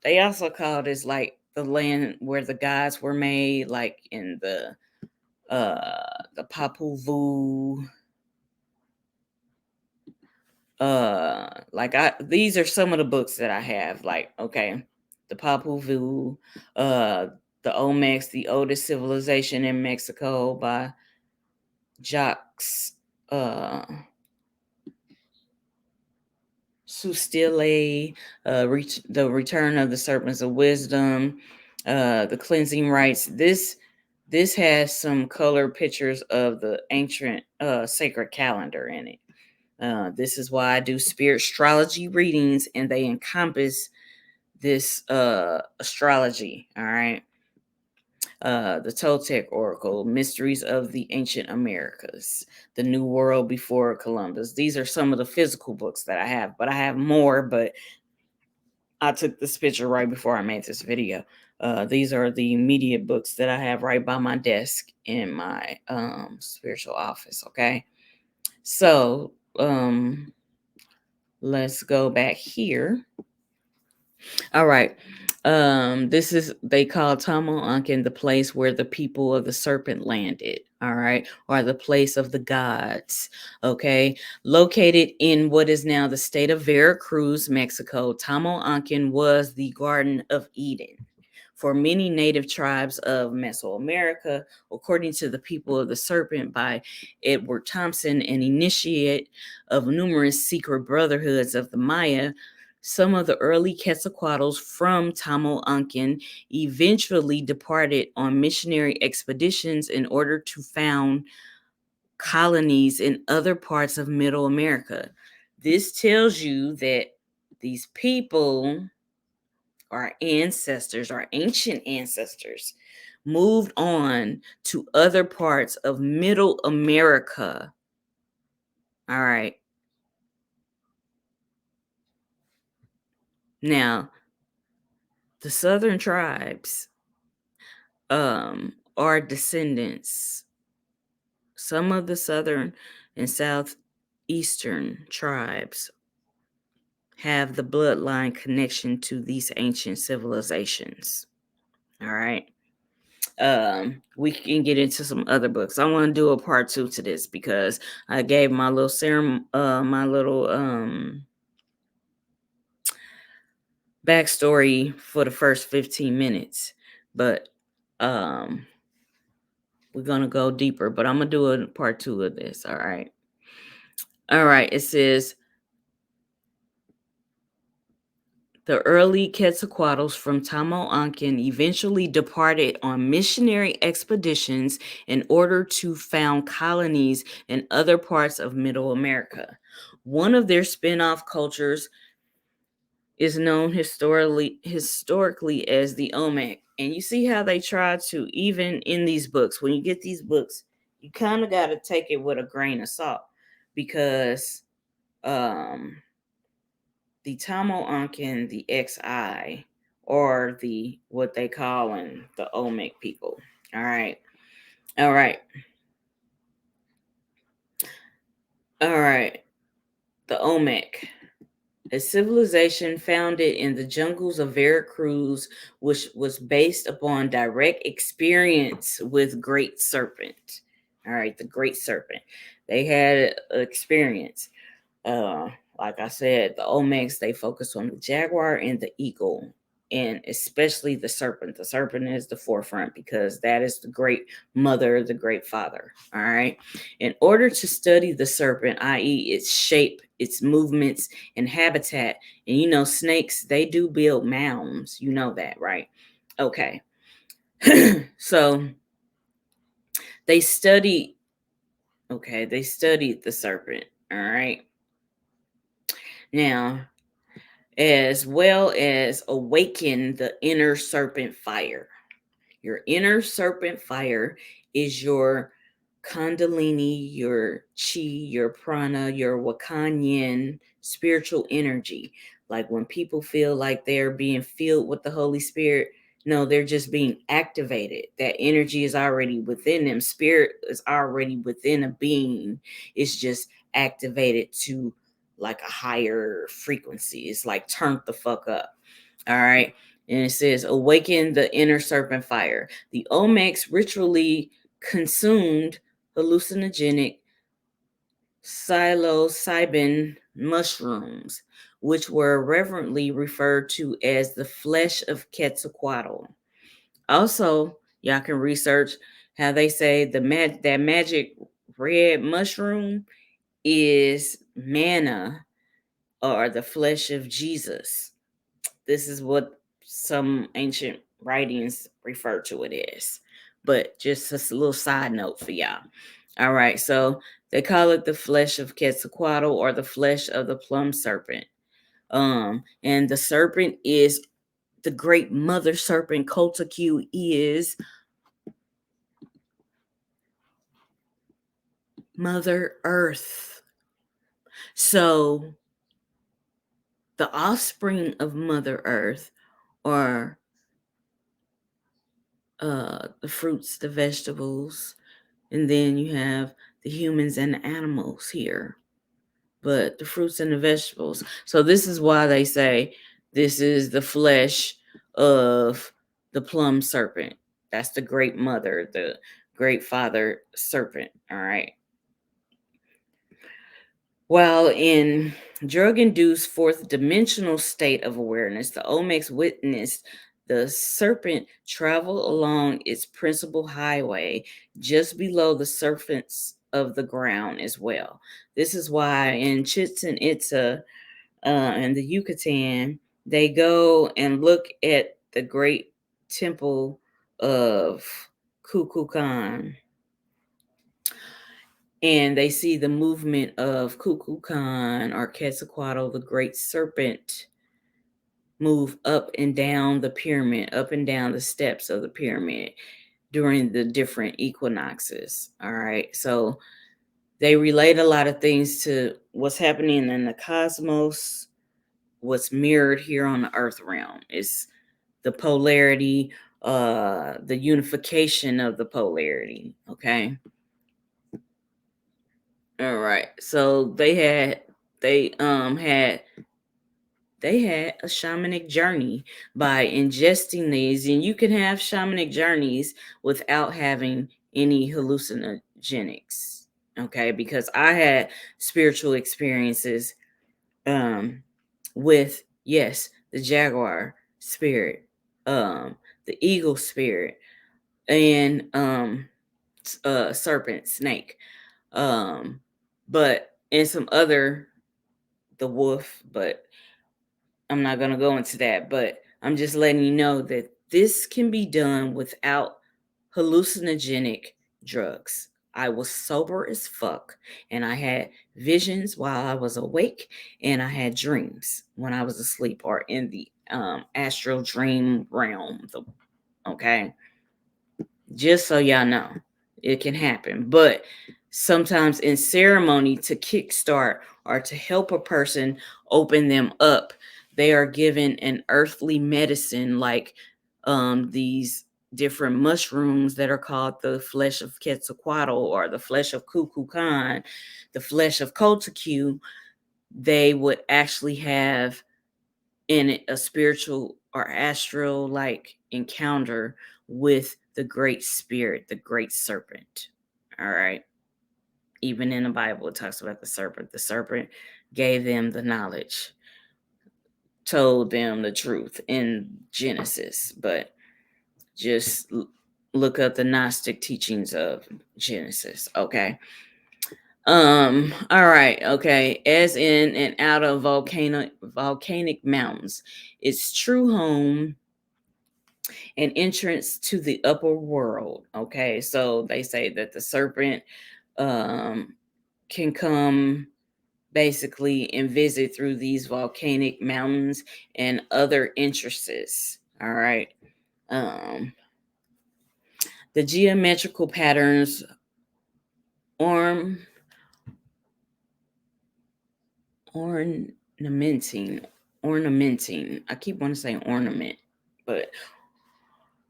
They also call this like the land where the gods were made, like in the Papuvu. These are some of the books that I have. Like, okay, the Papuvu, the Olmecs, the oldest civilization in Mexico by Jacques uh Sustile, the Return of the Serpents of Wisdom, the Cleansing Rites. This has some color pictures of the ancient sacred calendar in it. This is why I do spirit astrology readings, and they encompass this astrology. All right. The Toltec Oracle, Mysteries of the Ancient Americas, The New World Before Columbus. These are some of the physical books that I have, but I have more, but I took this picture right before I made this video. These are the immediate books that I have right by my desk in my spiritual office, okay? So, let's go back here. All right. This is they call Tamoanchan the place where the people of the serpent landed. All right, or the place of the gods. Okay, located in what is now the state of Veracruz, Mexico. Tamoanchan was the Garden of Eden for many native tribes of Mesoamerica, according to the people of the serpent by Edward Thompson, an initiate of numerous secret brotherhoods of the Maya. Some of the early Quetzalcoatls from Tamoanchan eventually departed on missionary expeditions in order to found colonies in other parts of Middle America. This tells you that these people, our ancestors, our ancient ancestors, moved on to other parts of Middle America. All right. Now, the southern tribes are descendants. Some of the southern and southeastern tribes have the bloodline connection to these ancient civilizations. All right. We can get into some other books. I want to do a part 2 to this because I gave my little backstory for the first 15 minutes, but we're gonna go deeper, but I'm gonna do a part 2 of this. All right. It says the early Quetzalcoatls from Tamoanchan eventually departed on missionary expeditions in order to found colonies in other parts of Middle America. One of their spin-off cultures is known historically as the Olmec. And you see how they try to, even in these books, when you get these books, you kind of got to take it with a grain of salt, because the Tamoanchan, the XI, or the what they call in the Olmec people. All right. All right. All right. The Olmec, a civilization founded in the jungles of Veracruz, which was based upon direct experience with Great Serpent. All right, the Great Serpent. They had experience. Like I said, the Olmecs, they focus on the jaguar and the eagle. and especially the serpent. The serpent is the forefront because that is the great mother, the great father. All right. In order to study the serpent, i.e., its shape, its movements, and habitat, and you know, snakes, they do build mounds. You know that, right? Okay. So they studied, they studied the serpent. All right. Now, as well as awaken the inner serpent fire. Your inner serpent fire is your Kundalini, your Chi, your Prana, your Wakanyan spiritual energy. Like when people feel like they're being filled with the Holy Spirit, no, they're just being activated. That energy is already within them. Spirit is already within a being. It's just activated to like a higher frequency. It's like turned the fuck up. All right. And it says, awaken the inner serpent fire. The Olmecs ritually consumed hallucinogenic psilocybin mushrooms, which were reverently referred to as the flesh of Quetzalcoatl. Also, y'all can research how they say that magic red mushroom is manna or the flesh of Jesus. This is what some ancient writings refer to it as. But just a little side note for y'all. All right, so they call it the flesh of Quetzalcoatl or the flesh of the plum serpent. And the serpent is the great mother serpent. Kukulcans is Mother Earth. So the offspring of Mother Earth are the fruits, the vegetables, and then you have the humans and the animals here, but the fruits and the vegetables. So this is why they say this is the flesh of the plum serpent. That's the great mother, the great father serpent. All right. While in drug-induced fourth dimensional state of awareness, the Olmecs witnessed the serpent travel along its principal highway just below the surface of the ground as well. This is why in Chichen Itza and the Yucatan, they go and look at the great temple of Kukulcan, and they see the movement of Kukulcan or Quetzalcoatl, the great serpent, move up and down the pyramid, up and down the steps of the pyramid during the different equinoxes. All right. So they relate a lot of things to what's happening in the cosmos, what's mirrored here on the earth realm. It's the polarity, the unification of the polarity. Okay. All right. So they had a shamanic journey by ingesting these, and you can have shamanic journeys without having any hallucinogenics. Okay, because I had spiritual experiences with, yes, the jaguar spirit, the eagle spirit, and serpent, snake, but and some other, the wolf, but I'm not going to go into that, but I'm just letting you know that this can be done without hallucinogenic drugs. I was sober as fuck, and I had visions while I was awake, and I had dreams when I was asleep or in the astral dream realm. Okay, just so y'all know, it can happen. But sometimes in ceremony, to kickstart or to help a person open them up, they are given an earthly medicine like these different mushrooms that are called the flesh of Quetzalcoatl or the flesh of Kukulcan, the flesh of Kotaku. They would actually have in it a spiritual or astral like encounter with the great spirit, the great serpent. All right. Even in the Bible, it talks about the serpent. The serpent gave them the knowledge told them the truth in Genesis, but just look up the Gnostic teachings of Genesis. Okay. All right. Okay. As in and out of volcanic mountains, its true home and entrance to the upper world. Okay. So they say that the serpent can come basically and visit through these volcanic mountains and other entrances. All right. Um, the geometrical patterns orn ornamenting ornamenting. I keep wanting to say ornament, but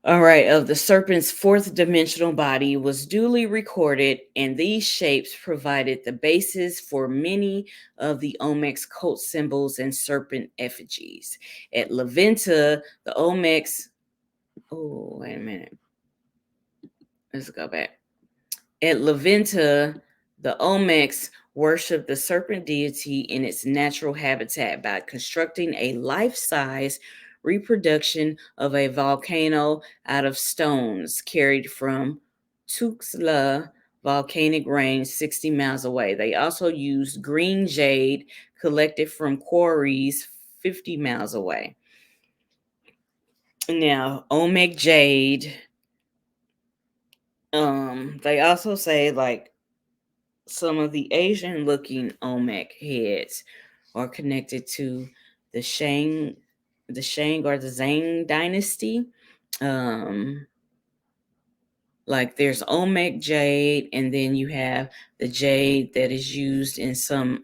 all right, of the serpent's fourth dimensional body was duly recorded, and these shapes provided the basis for many of the Olmec's cult symbols and serpent effigies. At Leventa, the Olmec's oh, wait a minute. Let's go back. At Leventa, the Olmecs worship the serpent deity in its natural habitat by constructing a life-size reproduction of a volcano out of stones carried from Tuxtla volcanic range 60 miles away. They also use green jade collected from quarries 50 miles away. Now, Olmec jade, they also say like some of the Asian looking Olmec heads are connected to the Shang or the Zhang dynasty. Like there's Olmec jade, and then you have the jade that is used in some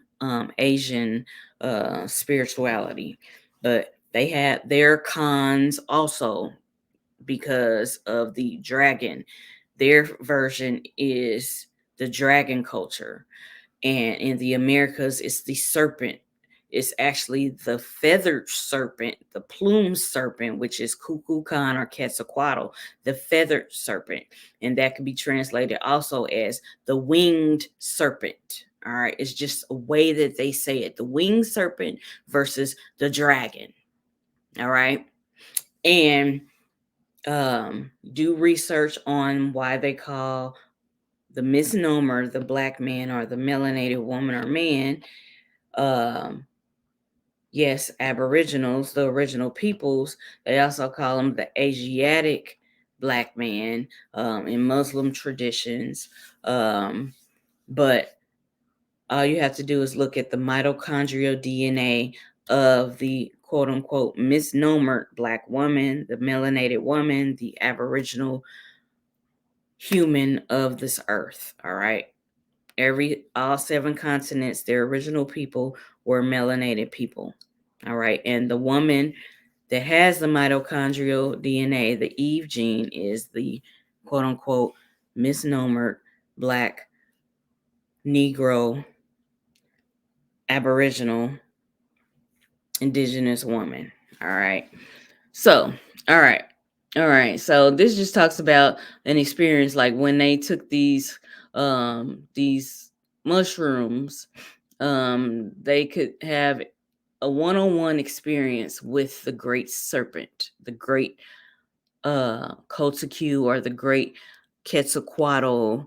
Asian spirituality. But they have their cons also because of the dragon. Their version is the dragon culture. And in the Americas, it's the serpent. It's actually the feathered serpent, the plumed serpent, which is Kukulcan or Quetzalcoatl, the feathered serpent. And that can be translated also as the winged serpent. All right. It's just a way that they say it, the winged serpent versus the dragon. All right. And do research on why they call the misnomer the black man or the melanated woman or man. Yes, Aboriginals, the original peoples, they also call them the Asiatic black man in Muslim traditions. But all you have to do is look at the mitochondrial DNA of the quote unquote misnomer black woman, the melanated woman, the Aboriginal human of this earth. All right. All 7 continents, their original people were melanated people. All right. And the woman that has the mitochondrial DNA, the Eve gene, is the quote unquote misnomer black Negro Aboriginal Indigenous woman. All right. So, all right. All right. So this just talks about an experience like when they took these mushrooms, they could have a one-on-one experience with the great serpent, the great Kotaku or the great Quetzalcoatl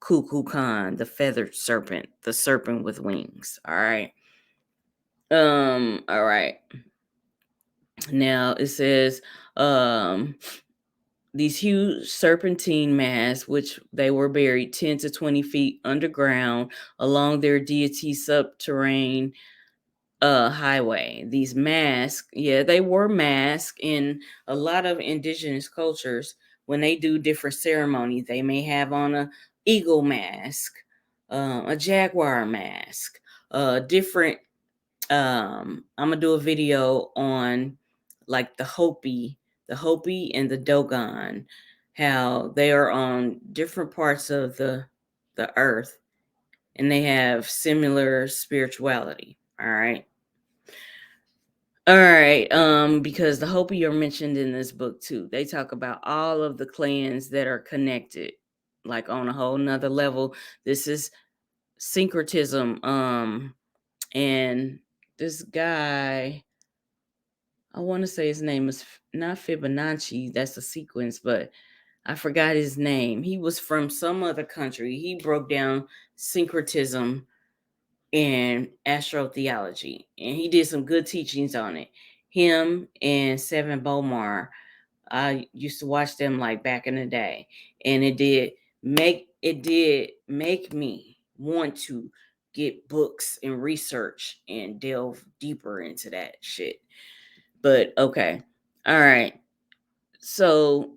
Kukulcan, the feathered serpent, the serpent with wings. All right. All right. Now it says these huge serpentine masks, which they were buried 10 to 20 feet underground along their deity's subterranean highway. These masks, yeah, they were masked in a lot of indigenous cultures. When they do different ceremonies, they may have on a eagle mask, a jaguar mask, different. I'm gonna do a video on like the Hopi and the Dogon, how they are on different parts of the earth and they have similar spirituality. All right. All right. Because the Hopi are mentioned in this book too. They talk about all of the clans that are connected, like on a whole nother level. This is syncretism. And this guy, I want to say his name is not Fibonacci. That's a sequence, but I forgot his name. He was from some other country. He broke down syncretism and astrotheology, and he did some good teachings on it. Him and Seven Bomar, I used to watch them like back in the day, and it did make me want to get books and research and delve deeper into that shit. But okay, all right. So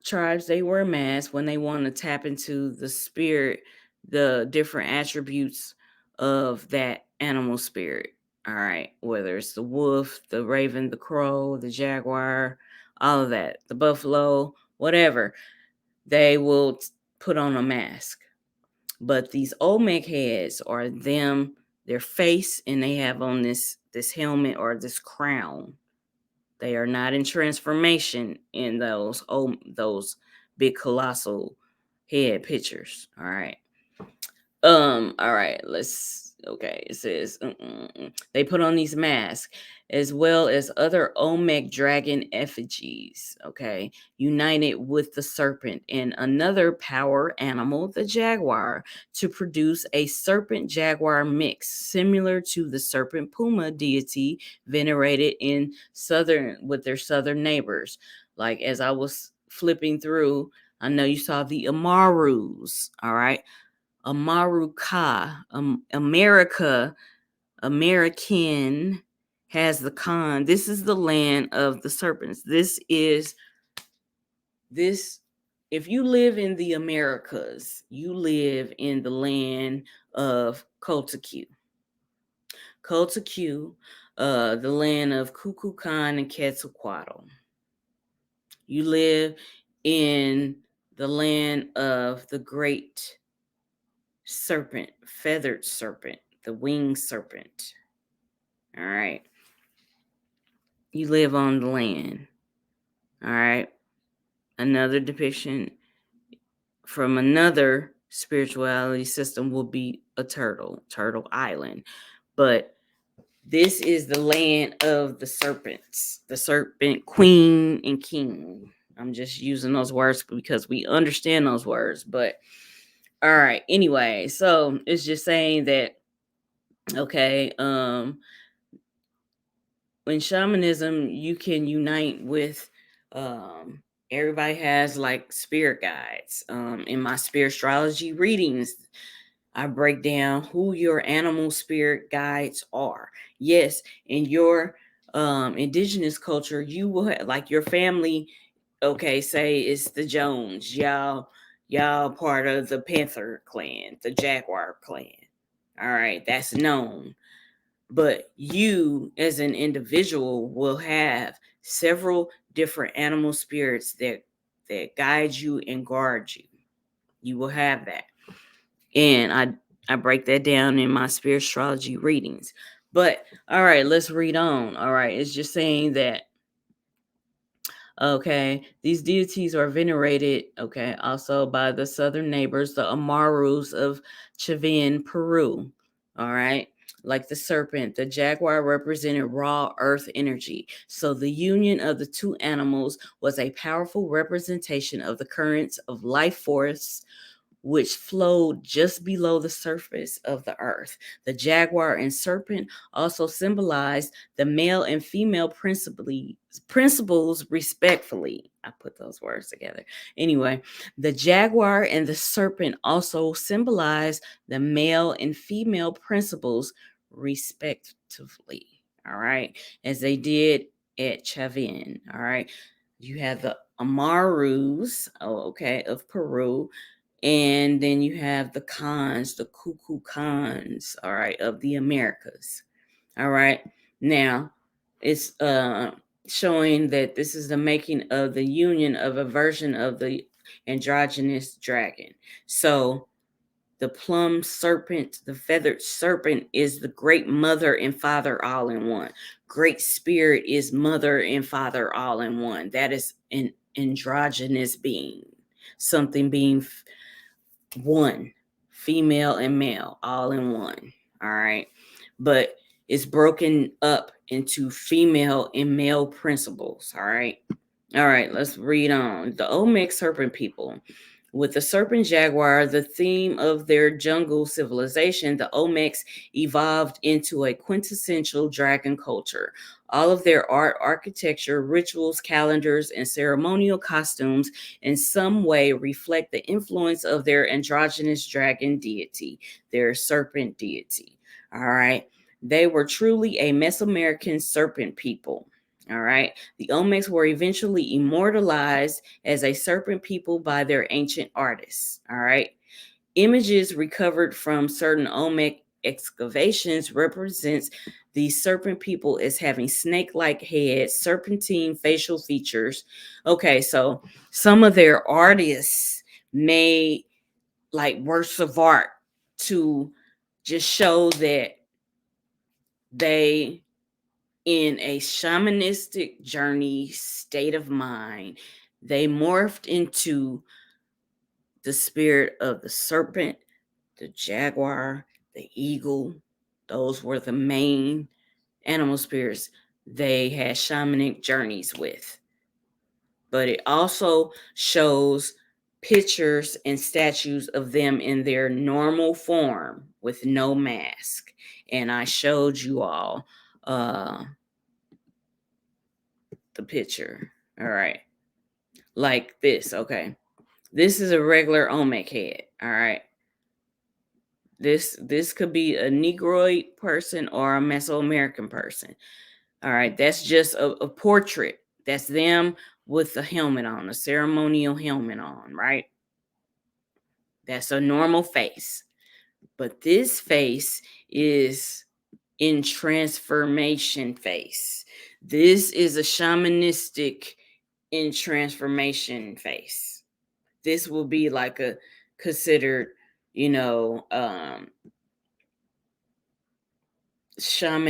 tribes, they wear masks when they want to tap into the spirit, the different attributes of that animal spirit. All right, whether it's the wolf, the raven, the crow, the jaguar, all of that, the buffalo, whatever, they will put on a mask. But these Olmec heads are them, their face, and they have on this helmet or this crown. They are not in transformation in those big colossal head pictures. All right. All right, it says they put on these masks as well as other Olmec dragon effigies, okay, united with the serpent and another power animal, the jaguar, to produce a serpent jaguar mix similar to the serpent puma deity venerated in their southern neighbors. Like, as I was flipping through, I know you saw the Amarus, all right. America, American has the con. This is the land of the serpents. This. If you live in the Americas, you live in the land of Kultaku. The land of Kukulcan and Quetzalcoatl. You live in the land of the great serpent, feathered serpent, the winged serpent. All right. You live on the land. All right. Another depiction from another spirituality system will be a Turtle Island. But this is the land of the serpents, the serpent queen and king. I'm just using those words because we understand those words. But all right. Anyway, so it's just saying that, okay, in shamanism, you can unite with everybody has like spirit guides. In my spirit astrology readings, I break down who your animal spirit guides are. Yes, in your indigenous culture, you will have, like, your family, okay, say it's the Jones, y'all part of the Panther clan, the Jaguar clan. All right, that's known. But you as an individual will have several different animal spirits that guide you and guard you. You will have that. And I break that down in my spirit astrology readings. But all right, let's read on. All right, it's just saying that, okay, these deities are venerated, okay, also by the southern neighbors, the Amarus of Chavin, Peru. All right. Like the serpent, the jaguar represented raw earth energy. So the union of the two animals was a powerful representation of the currents of life force which flowed just below the surface of the earth. The jaguar and serpent also symbolized the male and female principles respectfully. I put those words together. Anyway, the jaguar and the serpent also symbolize the male and female principles respectively. All right, as they did at Chavin. All right, you have the Amarus, of Peru, and then you have the Kukulcans, all right, of the Americas. All right. Now, it's showing that this is the making of the union of a version of the androgynous dragon. So the plum serpent, the feathered serpent, is the great mother and father all in one. Great spirit is mother and father all in one. That is an androgynous being, something being one, female and male, all in one. All right. But is broken up into female and male principles. All right. All right, let's read on. The Olmec serpent people. With the serpent jaguar, the theme of their jungle civilization, the Olmecs evolved into a quintessential dragon culture. All of their art, architecture, rituals, calendars, and ceremonial costumes in some way reflect the influence of their androgynous dragon deity, their serpent deity. All right. They were truly a Mesoamerican serpent people. All right. The Olmecs were eventually immortalized as a serpent people by their ancient artists. All right. Images recovered from certain Olmec excavations represents the serpent people as having snake-like heads, serpentine facial features. Okay, so some of their artists made like works of art to just show that they in a shamanistic journey state of mind, they morphed into the spirit of the serpent, the jaguar, the eagle. Those were the main animal spirits they had shamanic journeys with. But it also shows pictures and statues of them in their normal form with no mask. And I showed you all the picture. All right. Like this. Okay. This is a regular Olmec head. All right. This could be a Negroid person or a Mesoamerican person. All right. That's just a portrait. That's them with a helmet on, a ceremonial helmet on, right? That's a normal face. But this face is in transformation face. This is a shamanistic in transformation face. This will be like a considered, shaman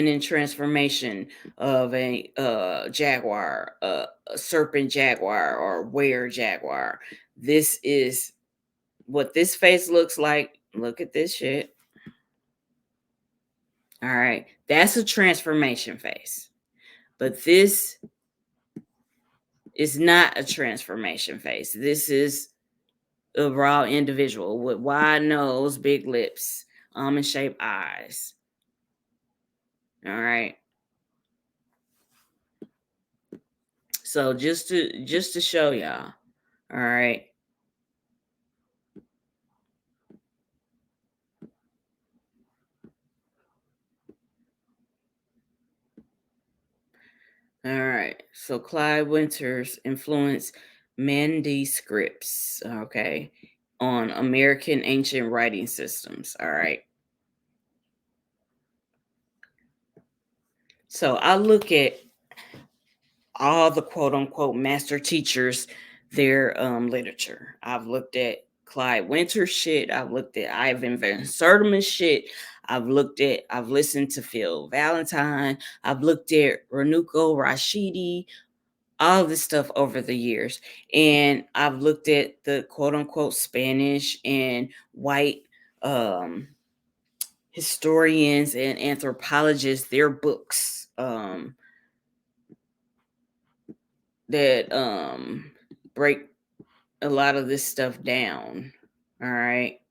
in transformation of a jaguar, a serpent jaguar or were jaguar. This is what this face looks like. Look at this shit. All right. That's a transformation face. But this is not a transformation face. This is a raw individual with wide nose, big lips, almond shaped eyes. All right. So just to show y'all. All right. All right. So Clyde Winters influenced manuscripts, okay, on American ancient writing systems. All right. So I look at all the quote unquote master teachers, their literature. I've looked at Clyde Winter shit. I've looked at Ivan Van Sertima shit. I've listened to Phil Valentine. I've looked at Renuko Rashidi, all this stuff over the years. And I've looked at the quote unquote Spanish and white historians and anthropologists, their books. That break a lot of this stuff down. All right.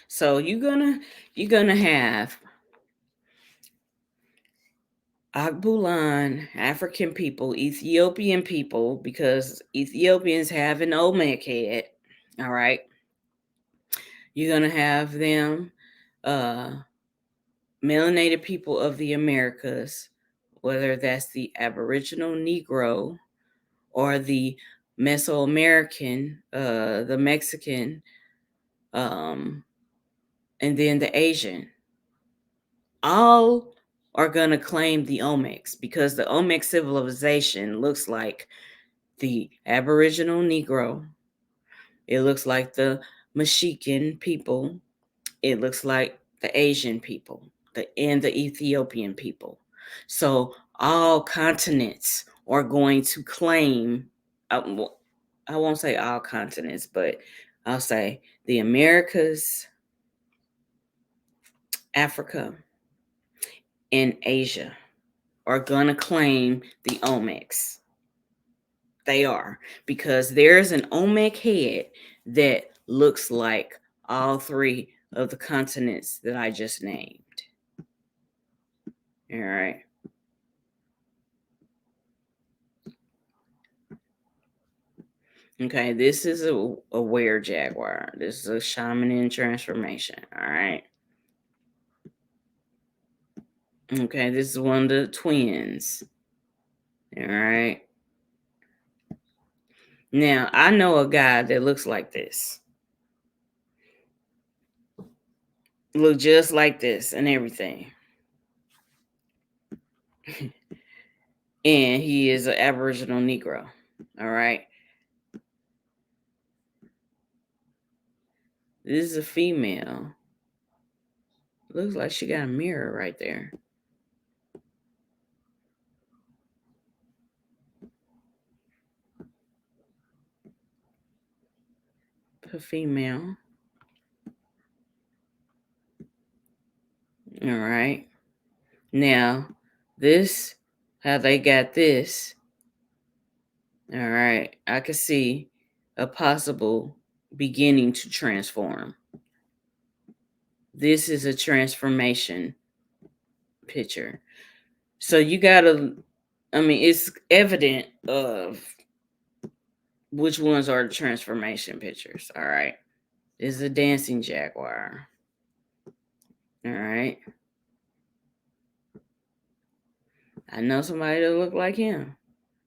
So you're gonna have Akbulan, African people, Ethiopian people, because Ethiopians have an Olmec head. All right. You're gonna have them, uh, melanated people of the Americas, whether that's the Aboriginal Negro or the Mesoamerican, the Mexican, um, and then the Asian. All are going to claim the Olmecs because the Olmec civilization looks like the Aboriginal Negro. It looks like the Mexican people. It looks like the Asian people and the Ethiopian people. So all continents are going to claim, I won't say all continents, but I'll say the Americas, Africa, and Asia are going to claim the Olmecs. They are, because there's an Olmec head that looks like all three of the continents that I just named. All right. Okay, this is a were jaguar. This is a shaman in transformation. All right. Okay, this is one of the twins. All right. Now, I know a guy that looks like this. Look just like this and everything. And he is an Aboriginal Negro. All right. This is a female. Looks like she got a mirror right there. A female. All right. Now, this, how they got this. All right. I could see a possible beginning to transform. This is a transformation picture. So you gotta, it's evident of which ones are the transformation pictures. All right. This is a dancing jaguar. All right. I know somebody that look like him.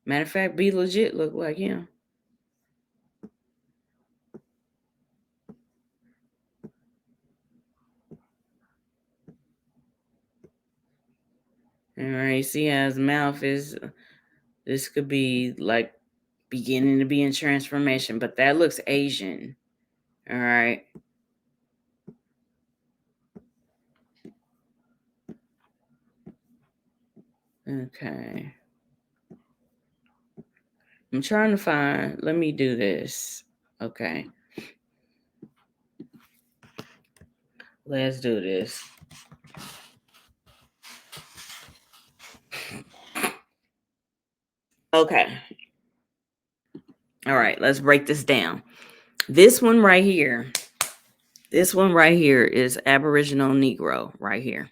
Matter of fact, Be Legit look like him. All right. See how his mouth is. This could be like beginning to be in transformation, but that looks Asian. All right. Okay. I'm trying to find, let me do this. Okay. Let's do this. Okay. All right, let's break this down. This one right here is Aboriginal Negro right here.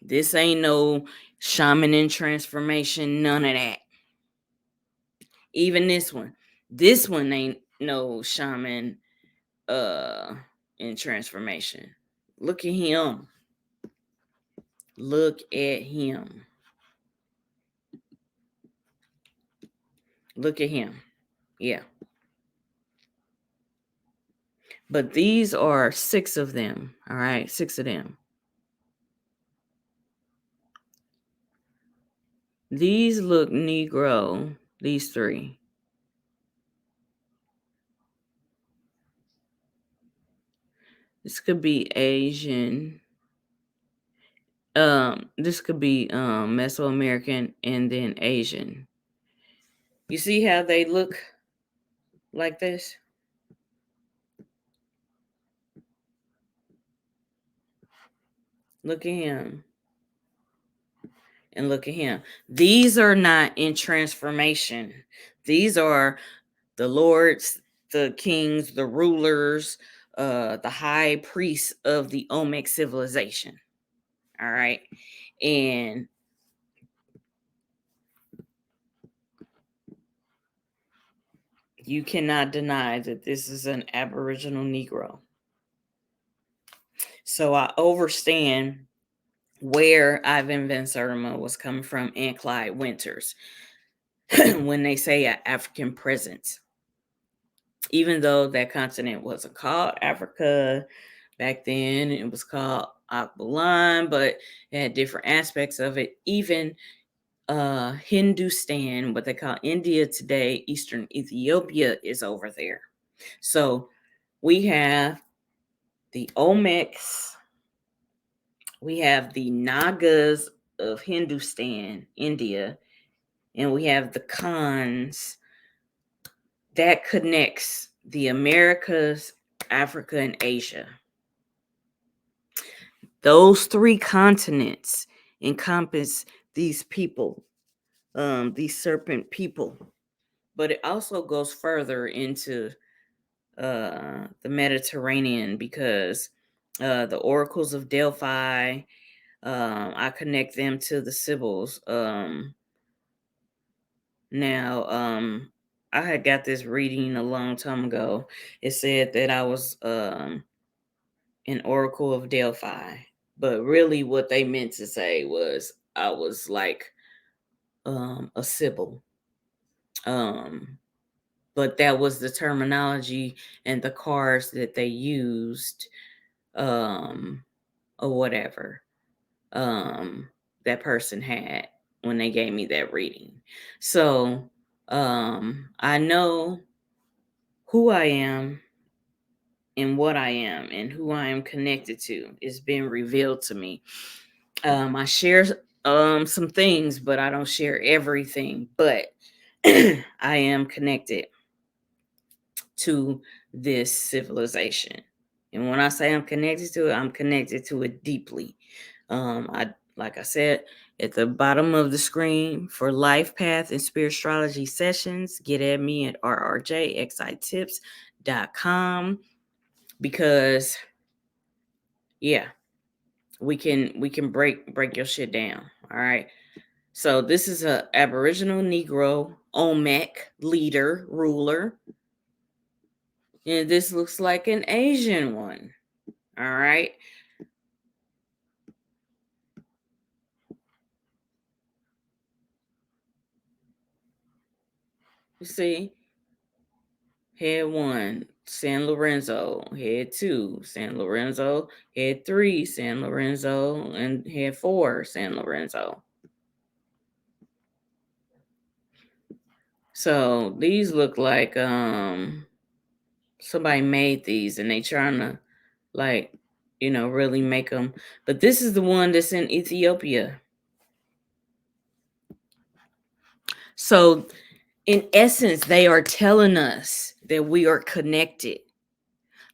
This ain't no shaman in transformation, none of that. Even this one ain't no shaman in transformation. Look at him. Look at him. Look at him. Yeah. But these are 6 of them. All right. 6 of them. These look Negro. These 3. This could be Asian. This could be Mesoamerican and then Asian. You see how they look like this? Look at him. And look at him. These are not in transformation. These are the lords, the kings, the rulers, the high priests of the Olmec civilization. All right. And you cannot deny that this is an Aboriginal Negro. So I understand where Ivan Van Sertima was coming from and Clyde Winters when they say an African presence. Even though that continent wasn't called Africa back then, it was called Alkebulan, but it had different aspects of it. Even Hindustan, what they call India today, Eastern Ethiopia is over there. So we have the Olmecs We have the Nagas of Hindustan, India, and we have the Khans that connects the Americas, Africa, and Asia. Those three continents encompass these people, these serpent people. But it also goes further into the Mediterranean, because the oracles of Delphi, I connect them to the Sibyls. Now, I had got this reading a long time ago. It said that I was an oracle of Delphi, but really what they meant to say was I was like a Sibyl. But that was the terminology and the cards that they used, or whatever, that person had when they gave me that reading. So I know who I am and what I am and who I am connected to. It's been revealed to me. I share some things, but I don't share everything. But I am connected to this civilization. And when I say I'm connected to it, I'm connected to it deeply. Like I said, at the bottom of the screen for life path and spirituality sessions, get at me at rrjxitips.com, because yeah, we can break your shit down. All right. So this is a Aboriginal Negro Olmec leader, ruler. And this looks like an Asian one. All right. You see, head 1, San Lorenzo. Head 2, San Lorenzo. Head 3, San Lorenzo. And head 4, San Lorenzo. So these look like somebody made these and they trying to, like, really make them. But this is the one that's in Ethiopia. So in essence, they are telling us that we are connected.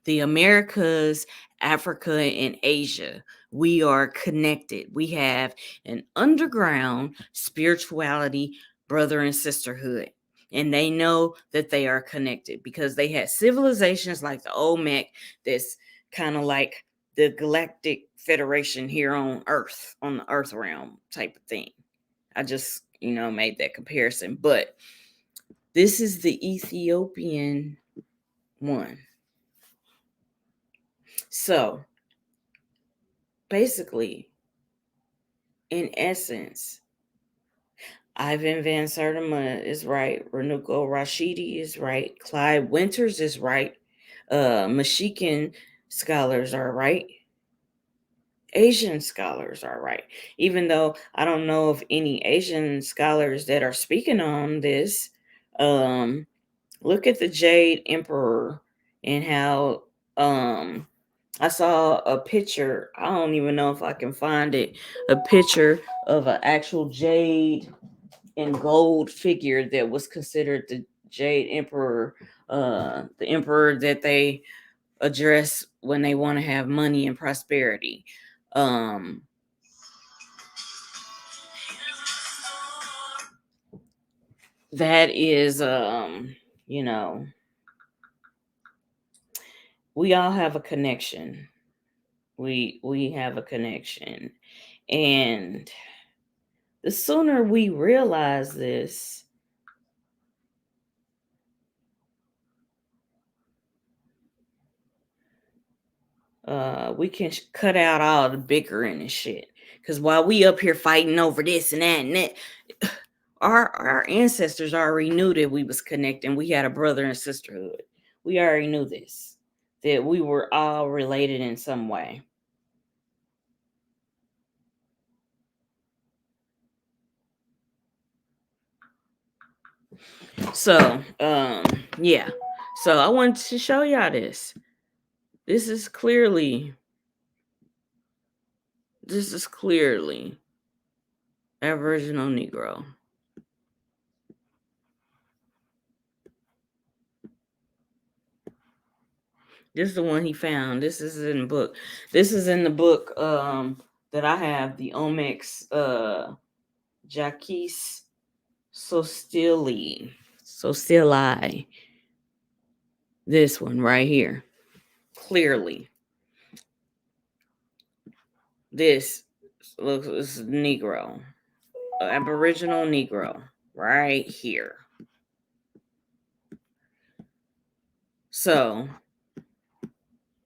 The Americas, Africa, and Asia, we are connected. We have an underground spirituality, brother and sisterhood. And they know that they are connected because they had civilizations like the Olmec, that's kind of like the Galactic Federation here on Earth, on the Earth realm type of thing. I just, made that comparison. But this is the Ethiopian one. So basically, in essence, Ivan Van Sertima is right. Renuko Rashidi is right. Clyde Winters is right. Mashikan scholars are right. Asian scholars are right. Even though I don't know of any Asian scholars that are speaking on this. Look at the Jade Emperor and how I saw a picture. I don't even know if I can find it. A picture of an actual jade and gold figure that was considered the Jade Emperor, the emperor that they address when they want to have money and prosperity. That is, we all have a connection. We have a connection, and the sooner we realize this, we can cut out all the bickering and shit. Because while we up here fighting over this and that and that, our ancestors already knew that we was connecting. We had a brother and sisterhood. We already knew this, that we were all related in some way. So, yeah. So I wanted to show y'all this. This is clearly This is clearly Aboriginal Negro. This is the one he found. This is in the book. This is in the book that I have, the Olmec's Jaquis Sostili. This one right here. Clearly. This looks is Negro. Aboriginal Negro. Right here. So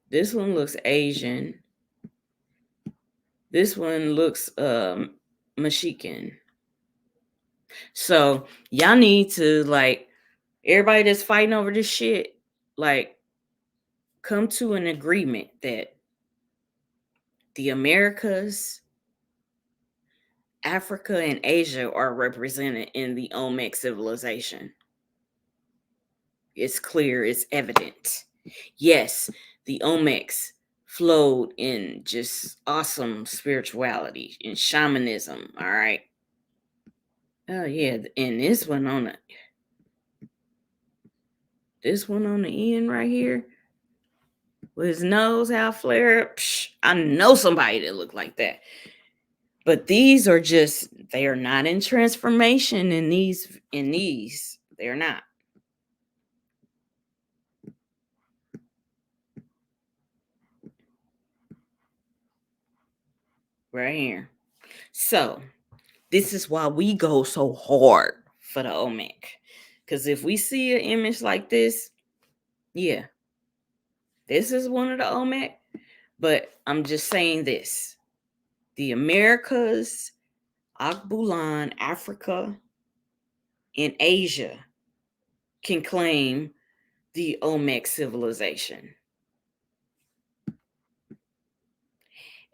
this one looks Asian. This one looks Mexican. So y'all need to, like, everybody that's fighting over this shit, like, come to an agreement that the Americas, Africa, and Asia are represented in the Olmec civilization. It's clear, it's evident. Yes, the Olmecs flowed in just awesome spirituality and shamanism, all right? Oh yeah, and this one on the end right here, with his nose half flared, I know somebody that looked like that. But these are just, they are not in transformation in these. They're not. Right here. So this is why we go so hard for the Olmec. Because if we see an image like this, yeah, this is one of the Olmec. But I'm just saying this. The Americas, Alkebulan, Africa, and Asia can claim the Olmec civilization.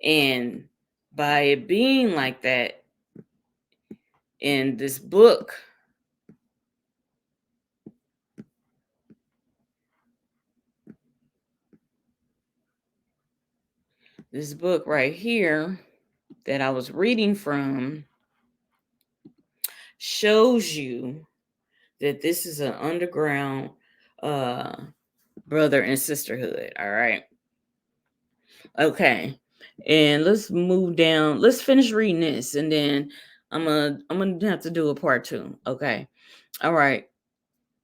And by it being like that, in this book, right here that I was reading from shows you that this is an underground brother and sisterhood. All right. Okay. And let's move down. Let's finish reading this, and then I'm gonna have to do a part 2. Okay. All right.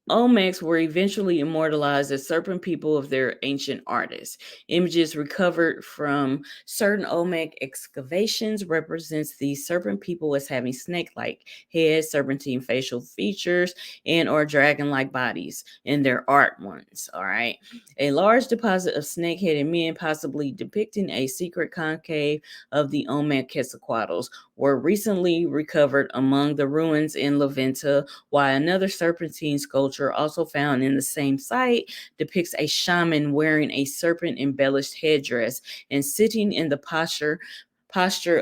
Olmecs were eventually immortalized as serpent people of their ancient artists. Images recovered from certain Olmec excavations represents these serpent people as having snake-like heads, serpentine facial features, and or dragon-like bodies in their art ones. All right. A large deposit of snake-headed men, possibly depicting a secret conclave of the Olmec Quetzalcoatls, were recently recovered among the ruins in Levanta, while another serpentine sculpture also found in the same site depicts a shaman wearing a serpent-embellished headdress and sitting in the posture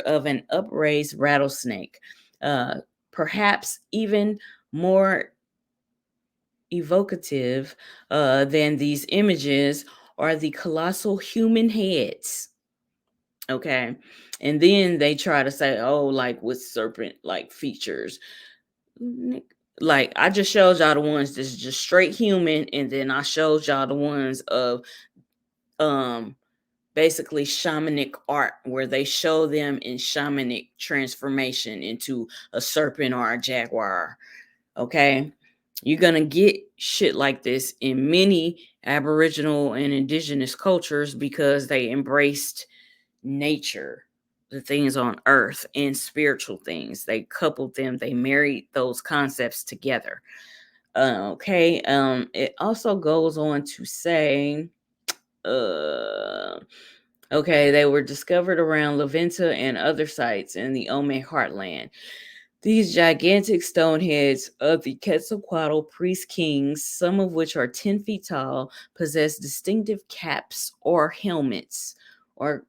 of an upraised rattlesnake. Perhaps even more evocative than these images are the colossal human heads. Okay. And then they try to say, oh, like with serpent like features. Like, I just showed y'all the ones that's just straight human, and then I showed y'all the ones of basically shamanic art, where they show them in shamanic transformation into a serpent or a jaguar. Okay. You're gonna get shit like this in many Aboriginal and Indigenous cultures because they embraced nature, the things on earth, and spiritual things. They coupled them, they married those concepts together. Okay. It also goes on to say, okay, they were discovered around Levanta and other sites in the Olmec heartland. These gigantic stone heads of the Quetzalcoatl priest kings, some of which are 10 feet tall, possess distinctive caps or helmets, or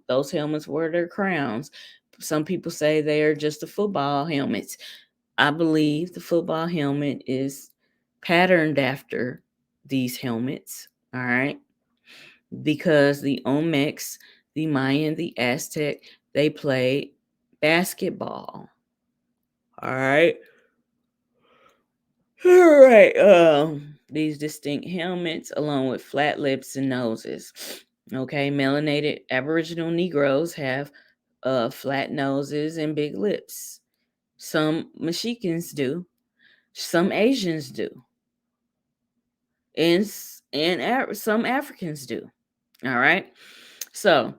those helmets were their crowns. Some people say they are just the football helmets. I believe the football helmet is patterned after these helmets, all right? Because the Olmecs, the Mayan, the Aztec, they played basketball. All right. All right. These distinct helmets, along with flat lips and noses. Okay, melanated Aboriginal Negroes have flat noses and big lips. Some Mexicans do. Some Asians do. And some Africans do. All right. So,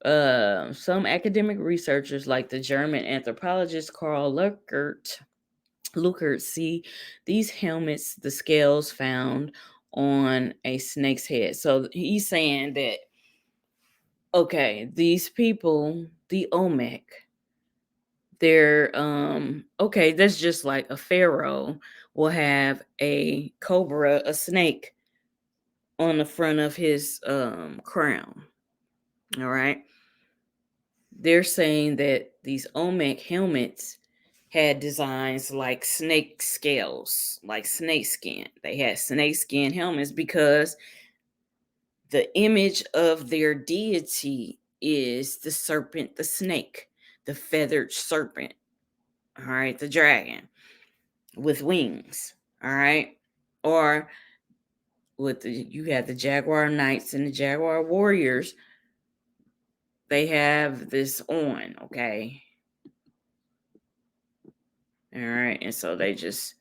some academic researchers, like the German anthropologist Karl Lukert, see these helmets, the scales found on a snake's head. So he's saying that, okay, these people, the Olmec, they're okay, that's just like a pharaoh will have a cobra, a snake, on the front of his crown. All right. They're saying that these Olmec helmets had designs like snake scales, like snake skin. They had snake skin helmets because the image of their deity is the serpent, the snake, the feathered serpent. All right, the dragon with wings. All right. Or you have the Jaguar Knights and the Jaguar Warriors. They have this on, okay? All right. And so they just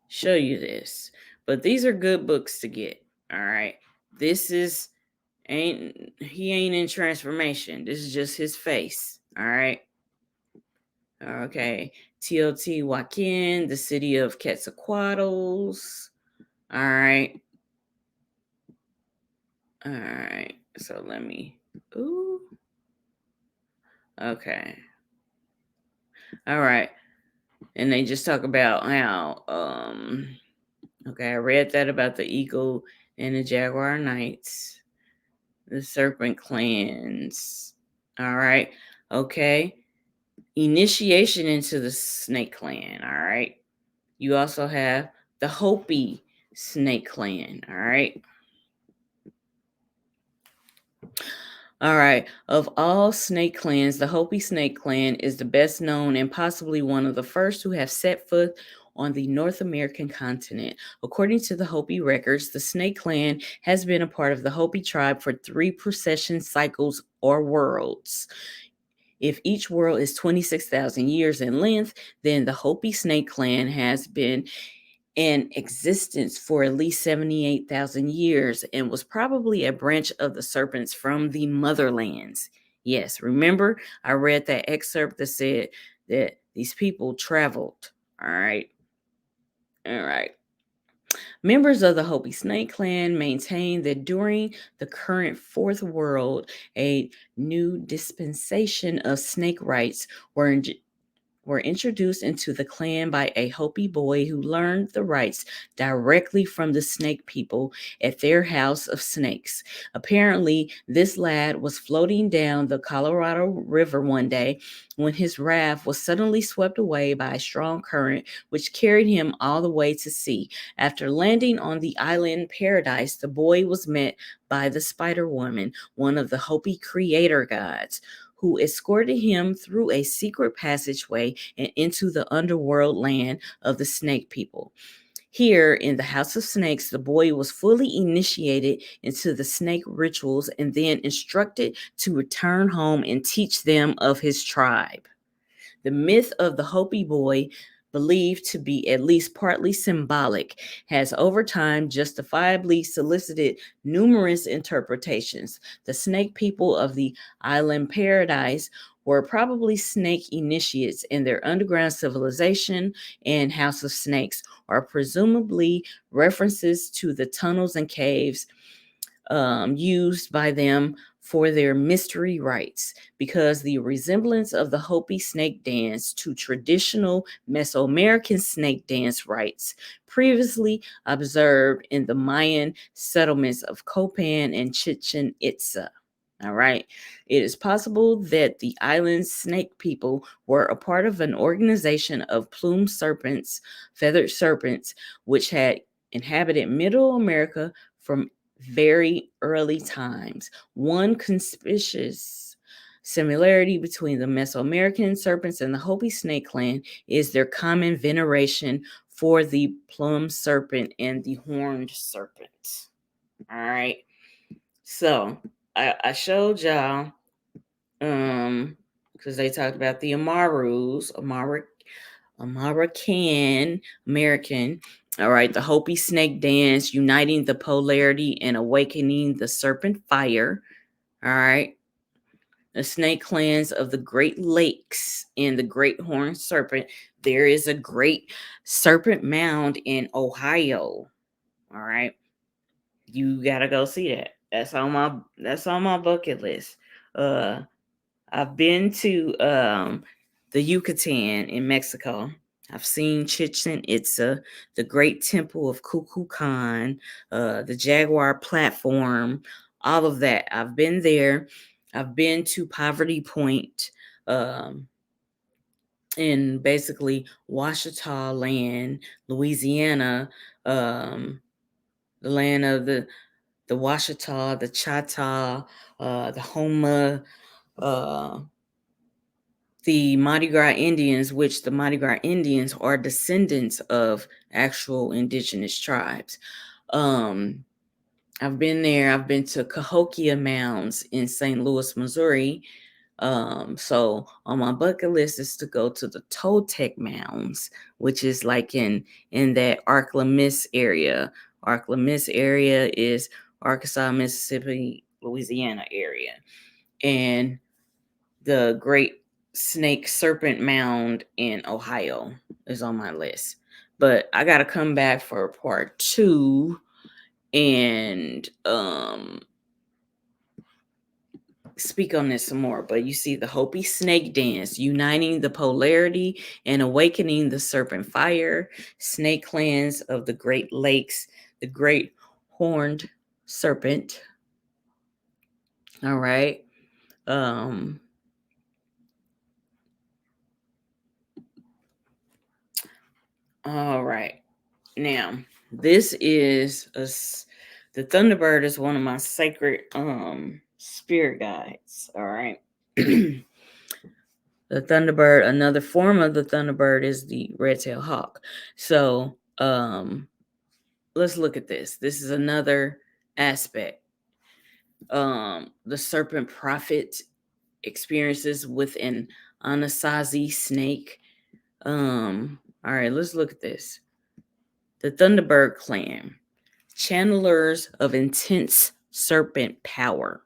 show you this. But these are good books to get. All right. This is he ain't in transformation. This is just his face. All right. Okay. Teotihuacan, the city of Quetzalcoatls. All right. All right. So let me. Ooh. Okay. All right. And they just talk about how okay, I read that about the eagle and the Jaguar Knights, the Serpent clans. All right. Okay. Initiation into the Snake Clan. All right. You also have the Hopi Snake Clan. All right. All right. Of all snake clans, the Hopi Snake Clan is the best known and possibly one of the first who have set foot on the North American continent. According to the Hopi records, the Snake Clan has been a part of the Hopi tribe for 3 precession cycles or worlds. If each world is 26,000 years in length, then the Hopi Snake Clan has been in existence for at least 78,000 years and was probably a branch of the serpents from the motherlands. Yes, remember I read that excerpt that said that these people traveled. All right. All right. Members of the Hopi Snake Clan maintain that during the current Fourth World, a new dispensation of snake rites were introduced into the clan by a Hopi boy who learned the rites directly from the snake people at their house of snakes. Apparently, this lad was floating down the Colorado River one day when his raft was suddenly swept away by a strong current, which carried him all the way to sea. After landing on the island Paradise, the boy was met by the Spider Woman, one of the Hopi creator gods, who escorted him through a secret passageway and into the underworld land of the snake people. Here in the House of Snakes, the boy was fully initiated into the snake rituals and then instructed to return home and teach them of his tribe. The myth of the Hopi boy, believed to be at least partly symbolic, has over time justifiably solicited numerous interpretations. The snake people of the island Paradise were probably snake initiates, and their underground civilization and House of Snakes are presumably references to the tunnels and caves used by them for their mystery rites, because the resemblance of the Hopi snake dance to traditional Mesoamerican snake dance rites previously observed in the Mayan settlements of Copan and Chichen Itza. All right. It is possible that the island's snake people were a part of an organization of plumed serpents, feathered serpents, which had inhabited Middle America from very early times. One conspicuous Similarity between the Mesoamerican serpents and the Hopi snake clan is their common veneration for the plum serpent and the horned serpent. All right. So I showed y'all, because they talked about the Amarus, American. All right, the Hopi snake dance, uniting the polarity and awakening the serpent fire. All right. The snake clans of the Great Lakes and the Great Horned Serpent. There is a great serpent mound in Ohio. All right. You gotta go see that. That's on my bucket list. I've been to the Yucatan in Mexico. I've seen Chichen Itza, the Great Temple of Kukulcan, the Jaguar platform, all of that. I've been there. I've been to Poverty Point, in basically Washita land, Louisiana, the land of the Washita, the Chata, the Homa, the Mardi Gras Indians, which the Mardi Gras Indians are descendants of actual indigenous tribes. I've been there. I've been to Cahokia Mounds in St. Louis, Missouri. So on my bucket list is to go to the Toltec Mounds, which is like in that Arklamis area. Arklamis area is Arkansas, Mississippi, Louisiana area. And the Great Snake Serpent Mound in Ohio is on my list. But I got to come back for part 2 and speak on this some more. But you see the Hopi snake dance, uniting the polarity and awakening the serpent fire, snake clans of the Great Lakes, the Great Horned Serpent. All right. All right. Now, this is the Thunderbird is one of my sacred spirit guides. All right. The Thunderbird, another form of the Thunderbird is the red-tailed hawk. So, let's look at this. This is another aspect. The serpent prophet experiences with an Anasazi snake. All right, let's look at this. The Thunderbird clan, channelers of intense serpent power.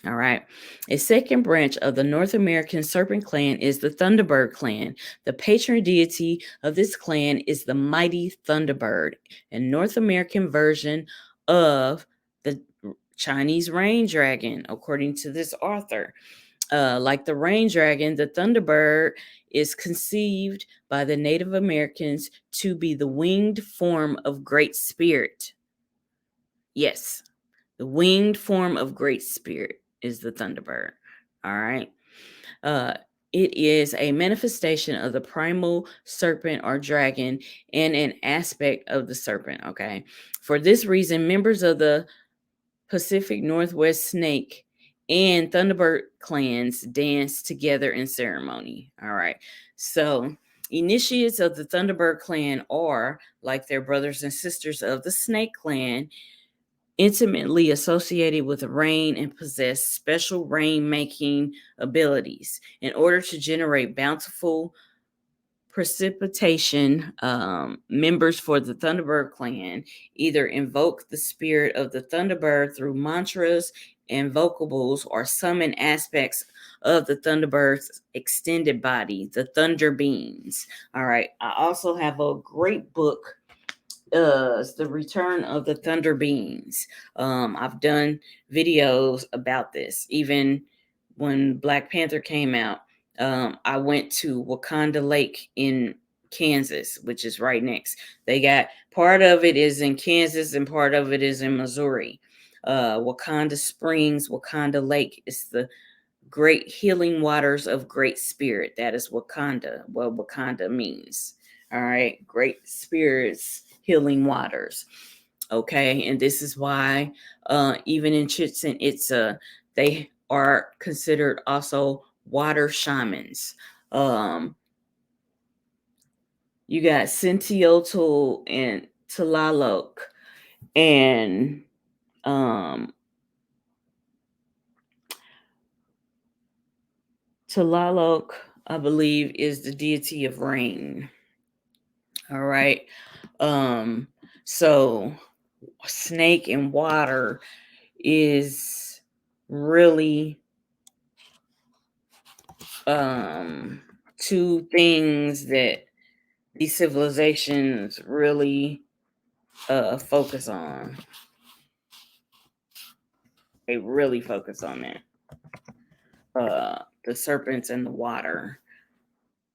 All right. A second branch of the North American serpent clan is the Thunderbird clan. The patron deity of this clan is the mighty Thunderbird, a North American version of the Chinese rain dragon, according to this author. Like the rain dragon, the Thunderbird is conceived by the Native Americans to be the winged form of Great Spirit. Yes, the winged form of Great Spirit is the Thunderbird. All right. It is a manifestation of the primal serpent or dragon and an aspect of the serpent. Okay. For this reason, members of the Pacific Northwest Snake and Thunderbird clans dance together in ceremony. All right. So, initiates of the Thunderbird clan are, like their brothers and sisters of the Snake clan, intimately associated with rain and possess special rain-making abilities. In order to generate bountiful precipitation, members for the Thunderbird clan either invoke the spirit of the Thunderbird through mantras and vocables or summon aspects of the Thunderbird's extended body, the Thunderbeings. All right. I also have a great book, the Return of the Thunderbeings. I've done videos about this. Even when Black Panther came out, I went to Wakanda Lake in Kansas, which is right next. They got part of it is in Kansas and part of it is in Missouri. Wakanda Springs, Wakanda Lake is the great healing waters of Great Spirit. That is Wakanda, what Wakanda means. All right, Great Spirits, healing waters. Okay, and this is why even in Chichen Itza, they are considered also water shamans. You got Sentiotl and Tlaloc, and Tlaloc, I believe, is the deity of rain. All right. So snake and water is really two things that these civilizations really focus on. They really focus on that. The serpents and the water.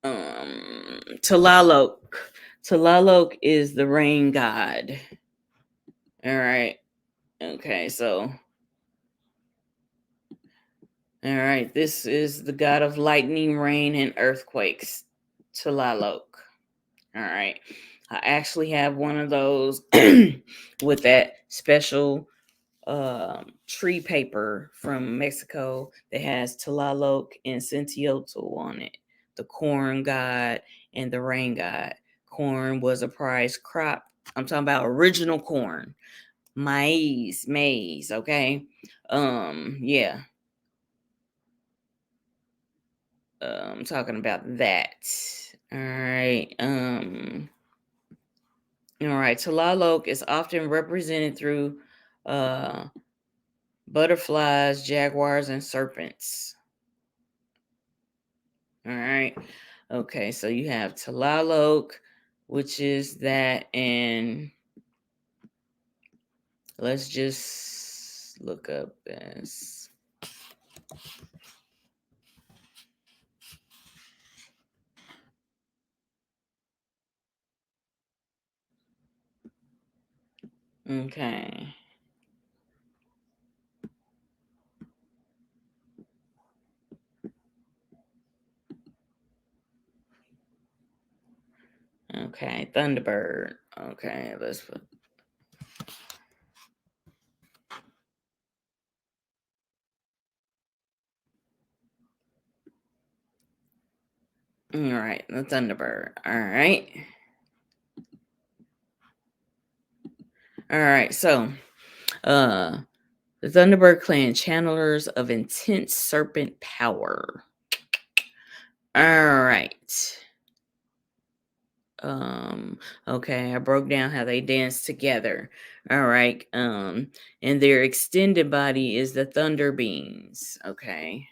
Tlaloc. Tlaloc is the rain god. All right. Okay, so all right, this is the god of lightning, rain, and earthquakes. Tlaloc. All right. I actually have one of those with that special tree paper from Mexico that has Tlaloc and Sentiotl on it, the corn god and the rain god. Corn was a prized crop. I'm talking about original corn, maize. Okay, yeah. I'm talking about that. All right. All right. Tlaloc is often represented through uh butterflies, jaguars, and serpents. All right. Okay, so you have Tlaloc, which is that, and let's just look up this. Okay. Okay, Thunderbird. Okay, let's put. All right, the Thunderbird. All right. All right, so uh the Thunderbird clan, channelers of intense serpent power. All right. Okay, I broke down how they dance together. All right. And their extended body is the Thunderbeings. Okay.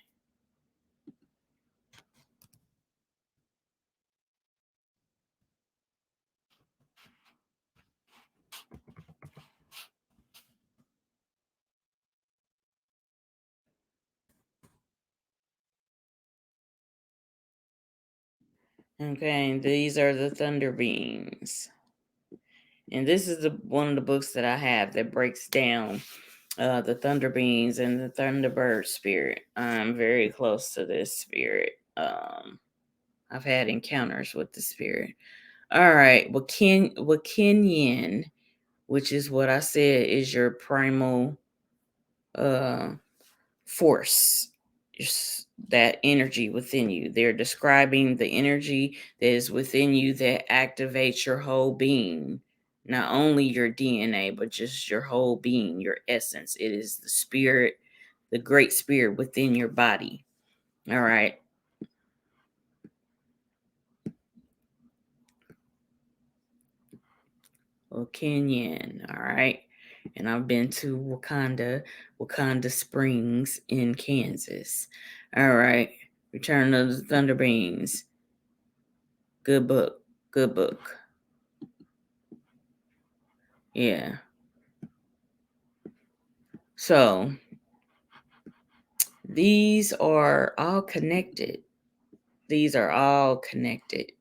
Okay, and these are the Thunderbeings. And this is one of the books that I have that breaks down the Thunderbeings and the Thunderbird spirit. I'm very close to this spirit. I've had encounters with the spirit. All right, Wakinyan, which is what I said is your primal uh force, that energy within you. They're describing the energy that is within you that activates your whole being, not only your DNA, but just your whole being, your essence. It is the spirit, the great spirit within your body. All right. Well, Kenyan. All right. And I've been to Wakanda Springs in Kansas. All right. Return of the Thunderbeings. Good book. Good book. Yeah. So these are all connected. These are all connected.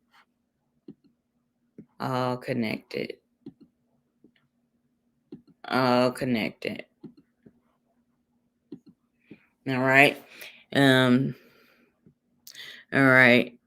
All connected. All connected. All right. Um, all right.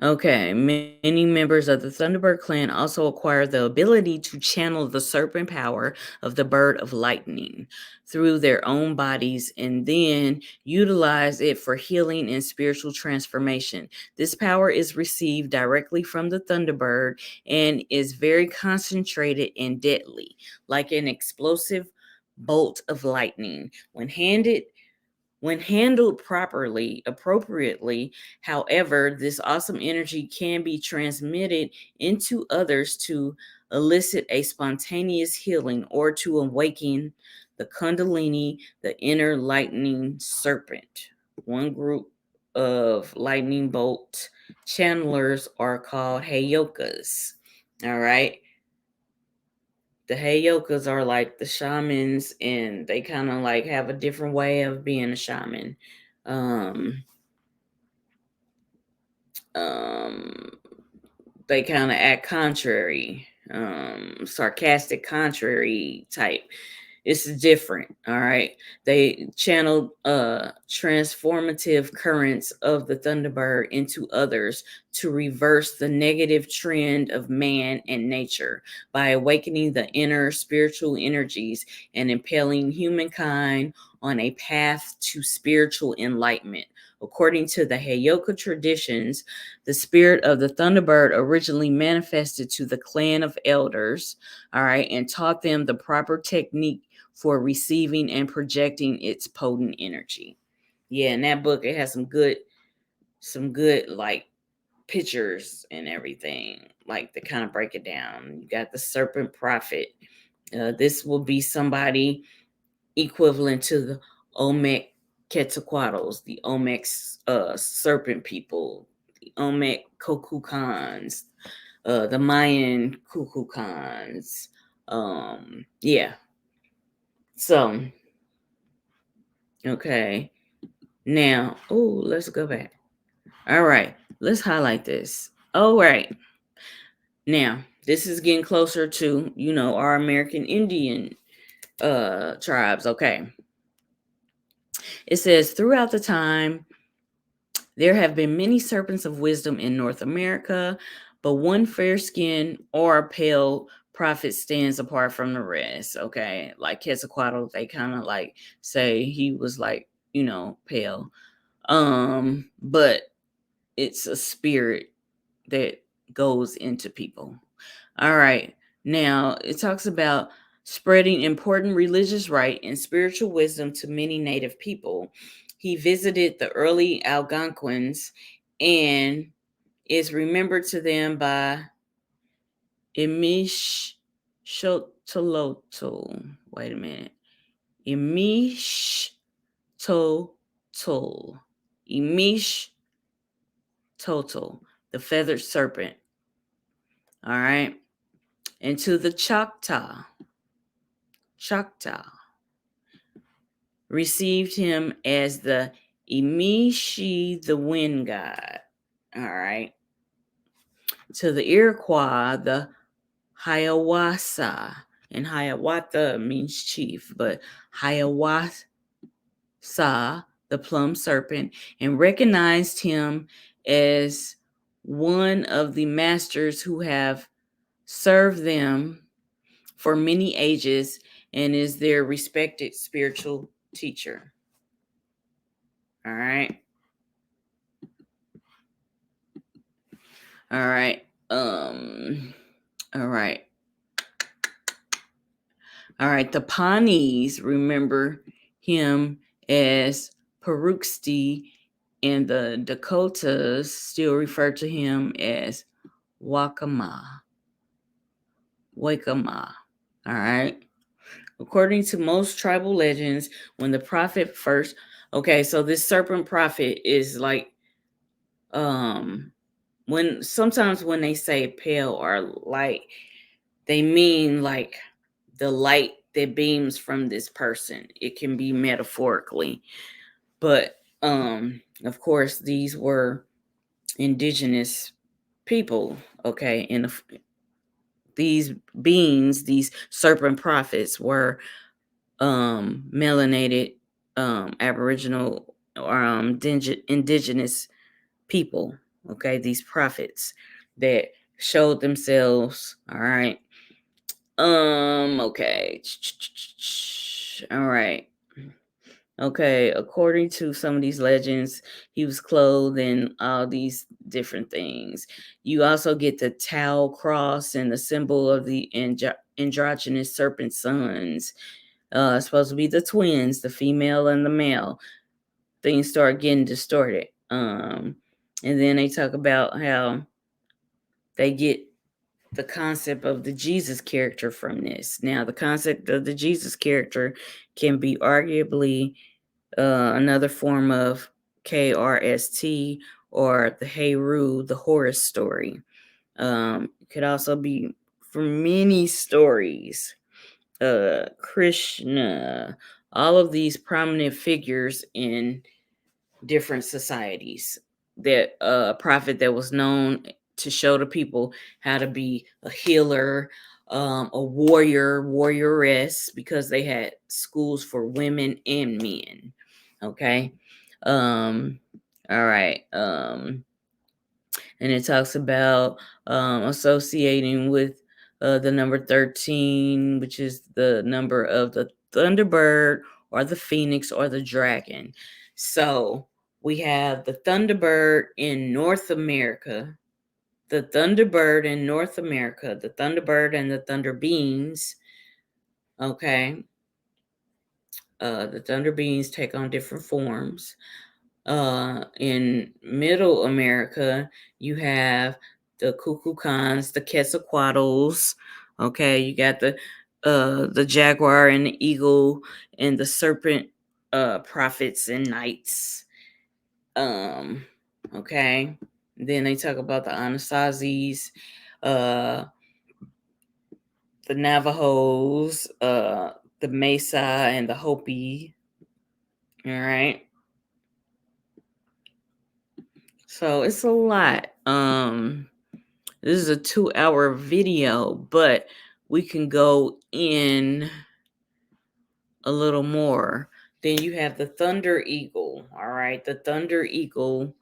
Okay, many members of the Thunderbird clan also acquire the ability to channel the serpent power of the bird of lightning through their own bodies and then utilize it for healing and spiritual transformation. This power is received directly from the Thunderbird and is very concentrated and deadly, like an explosive bolt of lightning. When handled properly, appropriately, however, this awesome energy can be transmitted into others to elicit a spontaneous healing or to awaken the Kundalini, the inner lightning serpent. One group of lightning bolt channelers are called Heyokas. All right. The Heyokas are like the shamans, and they kind of like have a different way of being a shaman. Um, um, they kind of act contrary, sarcastic, contrary type. It's different. All right. They channeled transformative currents of the Thunderbird into others to reverse the negative trend of man and nature by awakening the inner spiritual energies and impelling humankind on a path to spiritual enlightenment. According to the Heyoka traditions, the spirit of the Thunderbird originally manifested to the clan of elders, all right, and taught them the proper technique for receiving and projecting its potent energy. Yeah, in that book, it has some good like pictures and everything, like to kind of break it down. You got the serpent prophet. This will be somebody equivalent to the Olmec Quetzalcoatls, the Olmec serpent people, the Olmec Kukulcans, the Mayan Kukulcans. Yeah. So, okay. Now, oh, let's go back. All right. Let's highlight this. All right. Now, this is getting closer to, our American Indian tribes. Okay. It says throughout the time there have been many serpents of wisdom in North America, but one fair-skinned or pale prophet stands apart from the rest. Okay, like Quetzalcoatl, they kind of like say he was like, pale. But it's a spirit that goes into people. All right. Now it talks about spreading important religious rite and spiritual wisdom to many native people. He visited the early Algonquins and is remembered to them by Imish Shotoloto. Wait a minute. Imish Total. Imish Total, the feathered serpent. All right. And to the Choctaw received him as the Imishi, the wind god. All right. To the Iroquois, the Hiawatha. And Hiawatha means chief, but Hiawatha, the plum serpent, and recognized him as one of the masters who have served them for many ages and is their respected spiritual teacher. All right. All right. All right. All right. The Pawnees remember him as Paruxti, and the Dakotas still refer to him as Wakama. Wakama. All right. According to most tribal legends, when the prophet first, okay, so this serpent prophet is like, when sometimes when they say pale or light, they mean like the light that beams from this person. It can be metaphorically, but of course these were indigenous people, okay, and these beings, these serpent prophets, were melanated, aboriginal or indigenous people. Okay, these prophets that showed themselves. All right. Okay. All right. Okay, according to some of these legends, he was clothed in all these different things. You also get the Tau cross and the symbol of the androgynous serpent sons. It's supposed to be the twins, the female and the male. Things start getting distorted. And then they talk about how they get the concept of the Jesus character from this. Now, the concept of the Jesus character can be arguably another form of KRST or the Heru, the Horus story. It could also be from many stories. Krishna, all of these prominent figures in different societies. That a prophet that was known to show the people how to be a healer, a warrioress, because they had schools for women and men. Okay. All right. And it talks about associating with the number 13, which is the number of the Thunderbird or the Phoenix or the Dragon. So we have the Thunderbird in North America, the Thunderbird in North America, the Thunderbird and the Thunderbeings. Okay. The Thunderbeings take on different forms. In Middle America, you have the Kukulcans, the Quetzalcoatls. Okay, you got the Jaguar and the Eagle and the Serpent prophets and knights. Okay. Then they talk about the Anasazis, uh, the Navajos, the Mesa and the Hopi. All right. So it's a lot. This is a 2-hour video, but we can go in a little more. Then you have the Thunder Eagle. All right, the Thunder Eagle.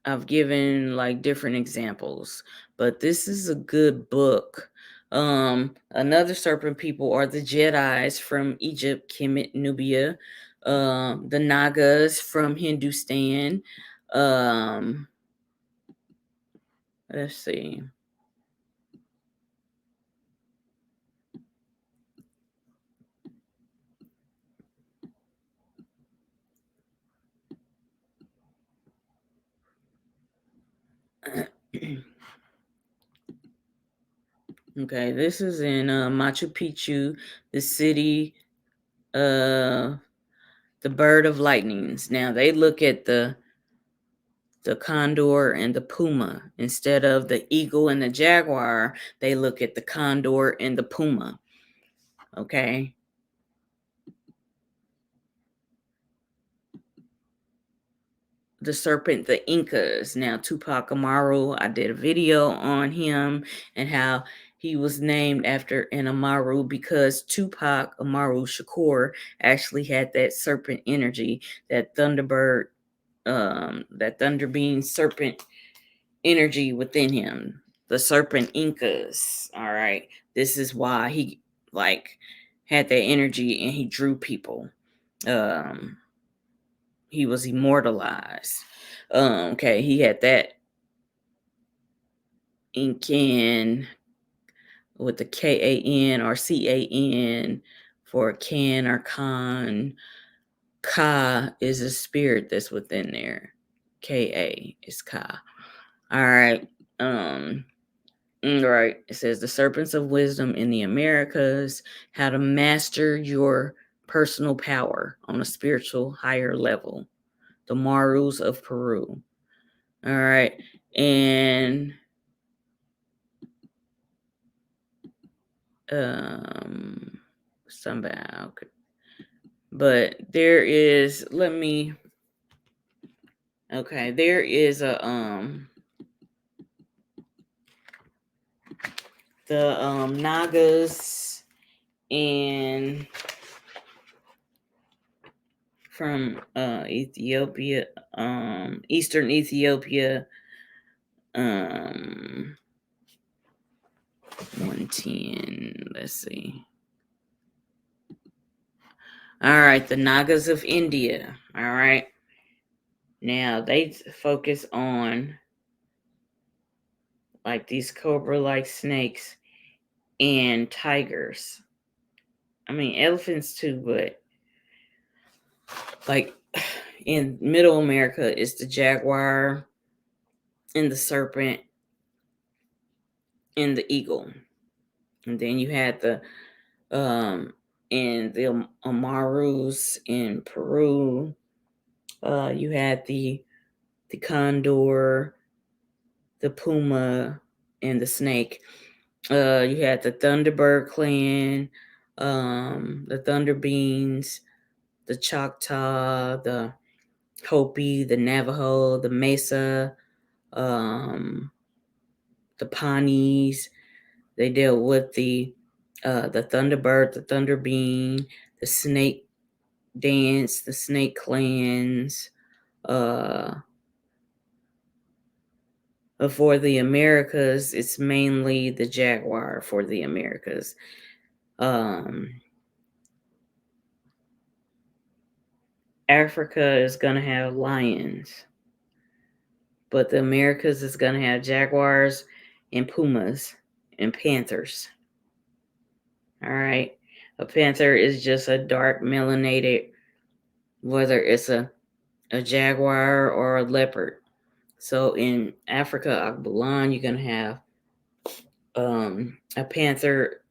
I've given like different examples, but this is a good book. Another serpent people are the Jedis from Egypt, Kemet, Nubia, the Nagas from Hindustan. Let's see. Okay, this is in Machu Picchu, the city, the bird of lightnings. Now they look at the condor and the puma instead of the eagle and the jaguar. They look at the condor and the puma. Okay. The serpent, the Incas. Now, Tupac Amaru, I did a video on him and how he was named after an Amaru because Tupac Amaru Shakur actually had that serpent energy, that Thunderbird, that Thunderbeing serpent energy within him. The serpent Incas. All right. This is why he like had that energy and he drew people. He was immortalized. Okay, he had that Incan with the Kan or Can for Can or Khan. Ka is a spirit that's within there. Ka is Ka. All right. Right. It says the serpents of wisdom in the Americas, how to master your personal power on a spiritual higher level. The Marus of Peru. All right. And somebody, okay. But there is, there is the Nagas in from Ethiopia, Eastern Ethiopia. 110. Let's see. All right, the Nagas of India. All right. Now they focus on like these cobra-like snakes and tigers. I mean, elephants too, but like in Middle America, it's the Jaguar and the Serpent and the eagle. And then you had the in the Amarus in Peru. You had the condor, the puma, and the snake. You had the Thunderbird clan, the Thunderbeings, the Choctaw, the Hopi, the Navajo, the Mesa, the Pawnees. They dealt with the Thunderbird, the Thunderbean, the Snake Dance, the Snake Clans. For the Americas, it's mainly the Jaguar for the Americas. Africa is going to have lions, but the Americas is going to have jaguars and pumas and panthers. All right. A panther is just a dark melanated, whether it's a jaguar or a leopard. So in Africa, Alkebulan, you're going to have a panther,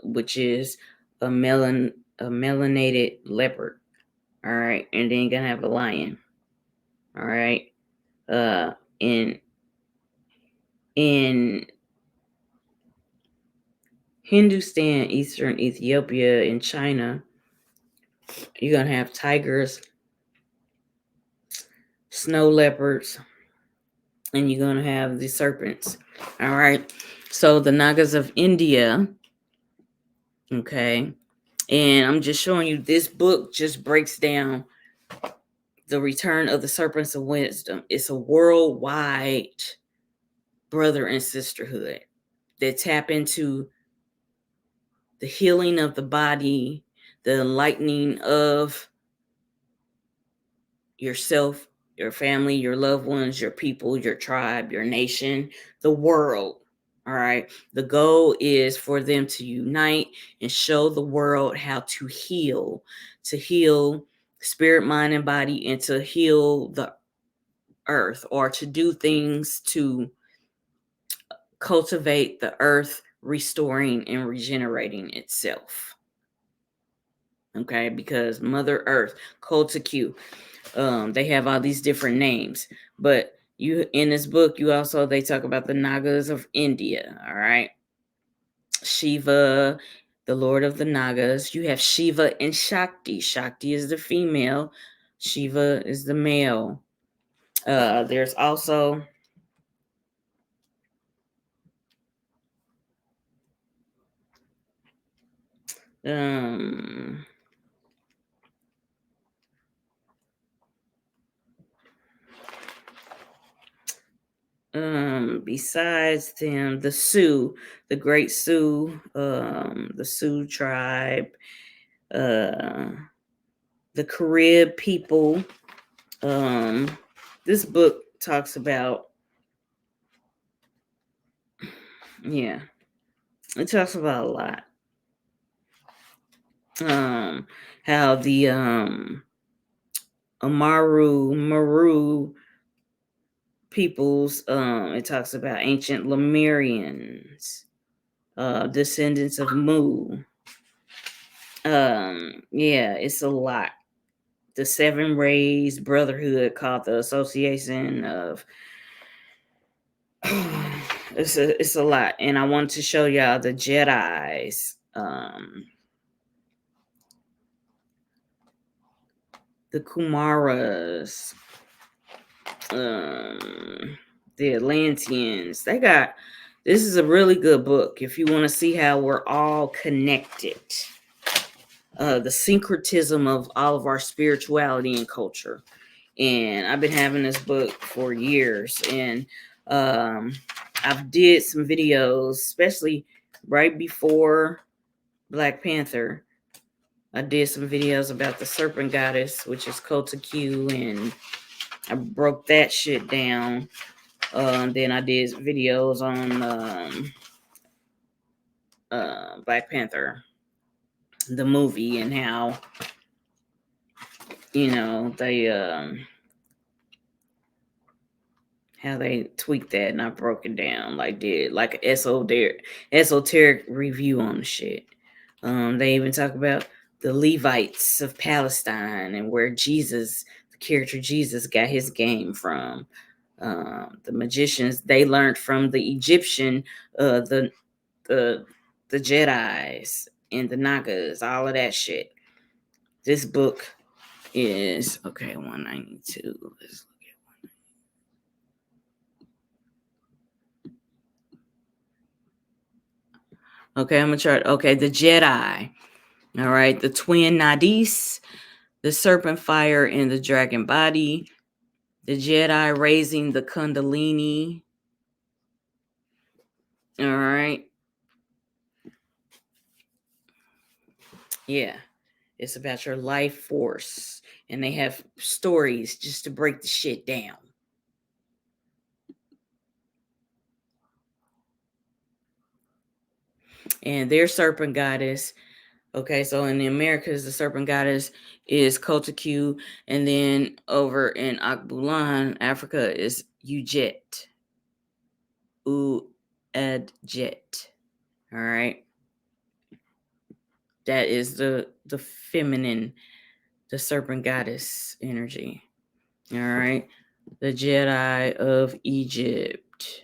which is a melanated leopard. All right. And then you're going to have a lion. All right. In Hindustan, Eastern Ethiopia, and China, you're going to have tigers, snow leopards, and you're going to have the serpents. All right. So the Nagas of India, okay, and I'm just showing you this book just breaks down the return of the serpents of wisdom. It's a worldwide brother and sisterhood that tap into the healing of the body, the enlightening of yourself, your family, your loved ones, your people, your tribe, your nation, the world. All right. The goal is for them to unite and show the world how to heal spirit, mind, and body, and to heal the earth, or to do things to cultivate the earth, restoring and regenerating itself. Okay, because Mother Earth, Kultaku, they have all these different names. But you in this book, they talk about the Nagas of India. All right, Shiva, the Lord of the Nagas. You have Shiva and Shakti. Shakti is the female. Shiva is the male. There's also besides them, the Sioux, the Great Sioux, the Sioux tribe, the Carib people. This book talks about, it talks about a lot. How the Maru peoples, it talks about ancient Lemurians, descendants of Mu. It's a lot. The Seven Rays Brotherhood, called the Association of it's a lot. And I want to show y'all the Jedis, the Kumaras, the Atlanteans. This is a really good book if you want to see how we're all connected. the syncretism of all of our spirituality and culture. And I've been having this book for years, and I've did some videos, especially right before Black Panther. I did some videos about the Serpent Goddess, which is Kukulcans, and I broke that shit down. Then I did videos on Black Panther, the movie, and how, you know, how they tweaked that, and I broke it down, like did like an esoteric review on the shit. They even talk about the Levites of Palestine and where Jesus, the character Jesus, got his game from. The magicians, they learned from the Egyptian, the Jedis and the Nagas, all of that shit. This book is okay. 192. Let's look at one. Okay, I'm gonna try. Okay, the Jedi. All right, the twin Nadis, the serpent fire, and the dragon body. The Jedi raising the Kundalini. All right. Yeah. It's about your life force. And they have stories just to break the shit down. And their serpent goddess. Okay, so in the Americas, the serpent goddess is Kotaku. And then over in Alkebulan, Africa, is Ujet. Uadjet. All right. That is the feminine, the serpent goddess energy. All right. The Djedi of Egypt.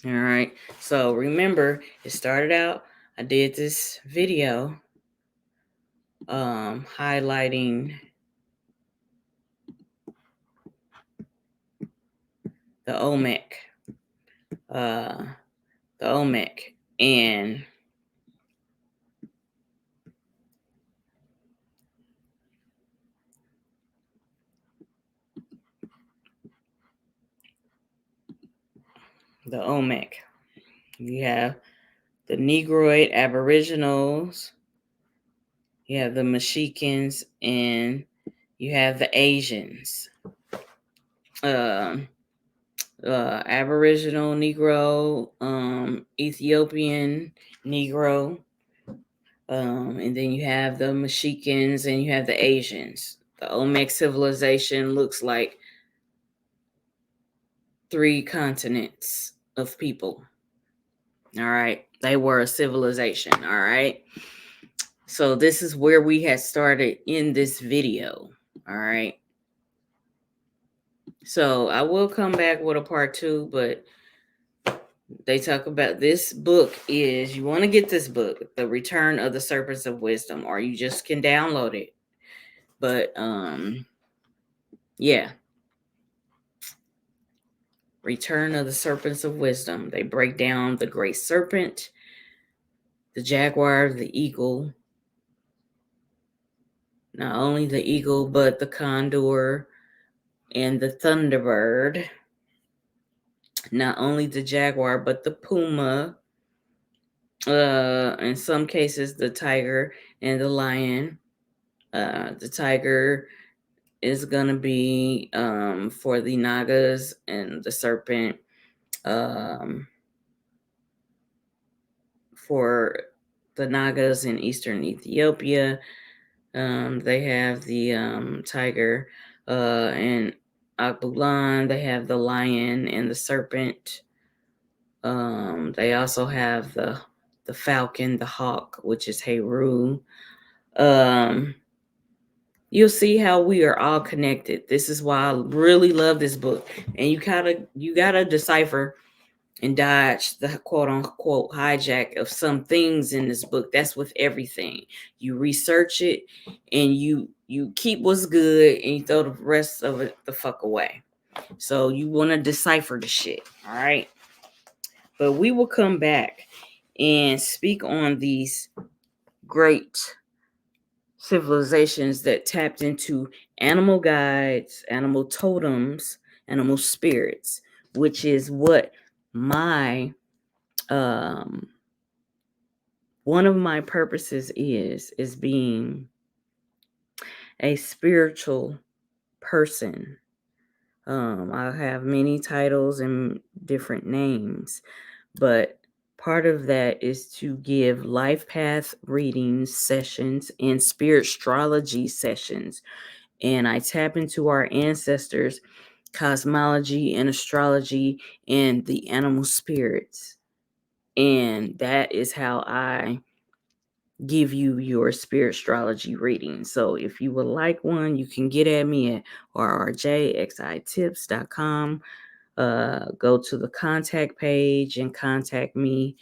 All right. So remember, it started out, I did this video highlighting the Olmec. The Olmec and the Olmec. You have the Negroid Aboriginals, you have the Mexicans, and you have the Asians. Aboriginal Negro, Ethiopian Negro, and then you have the Mexicans and you have the Asians. The Olmec civilization looks like 3 continents of people. All right. They were a civilization. All right. So this is where we had started in this video. All right. So I will come back with a part 2, but they talk about this book is, you want to get this book, The Return of the Serpents of Wisdom, or you just can download it. But yeah. Return of the Serpents of Wisdom. They break down the great serpent, the jaguar, the eagle. Not only the eagle, but the condor and the thunderbird. Not only the jaguar, but the puma. In some cases, the tiger and the lion. The tiger is going to be for the Nagas, and the serpent for the Nagas in eastern Ethiopia. They have the tiger and Alkebulan. They have the lion and the serpent. They also have the falcon, the hawk, which is Heru. You'll see how we are all connected. This is why I really love this book. And you gotta decipher and dodge the quote unquote hijack of some things in this book. That's with everything. You research it and you keep what's good and you throw the rest of it the fuck away. So you want to decipher the shit. All right. But we will come back and speak on these great civilizations that tapped into animal guides, animal totems, animal spirits, which is what my one of my purposes is being a spiritual person. I have many titles and different names, but part of that is to give life path readings sessions and spirit astrology sessions. And I tap into our ancestors, cosmology and astrology, and the animal spirits. And that is how I give you your spirit astrology reading. So if you would like one, you can get at me at rrjxitips.com. Go to the contact page and contact me.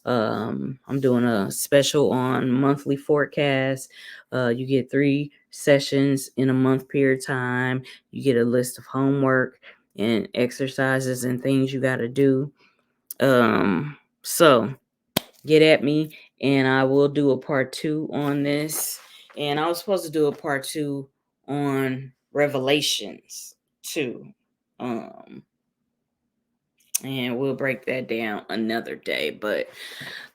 I'm doing a special on monthly forecast. You get 3 sessions in a month period of time. You get a list of homework and exercises and things you got to do. So get at me and I will do a part 2 on this. And I was supposed to do a part 2 on Revelations too. And we'll break that down another day. But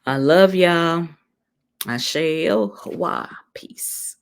I love y'all. I shall Hawa. Peace.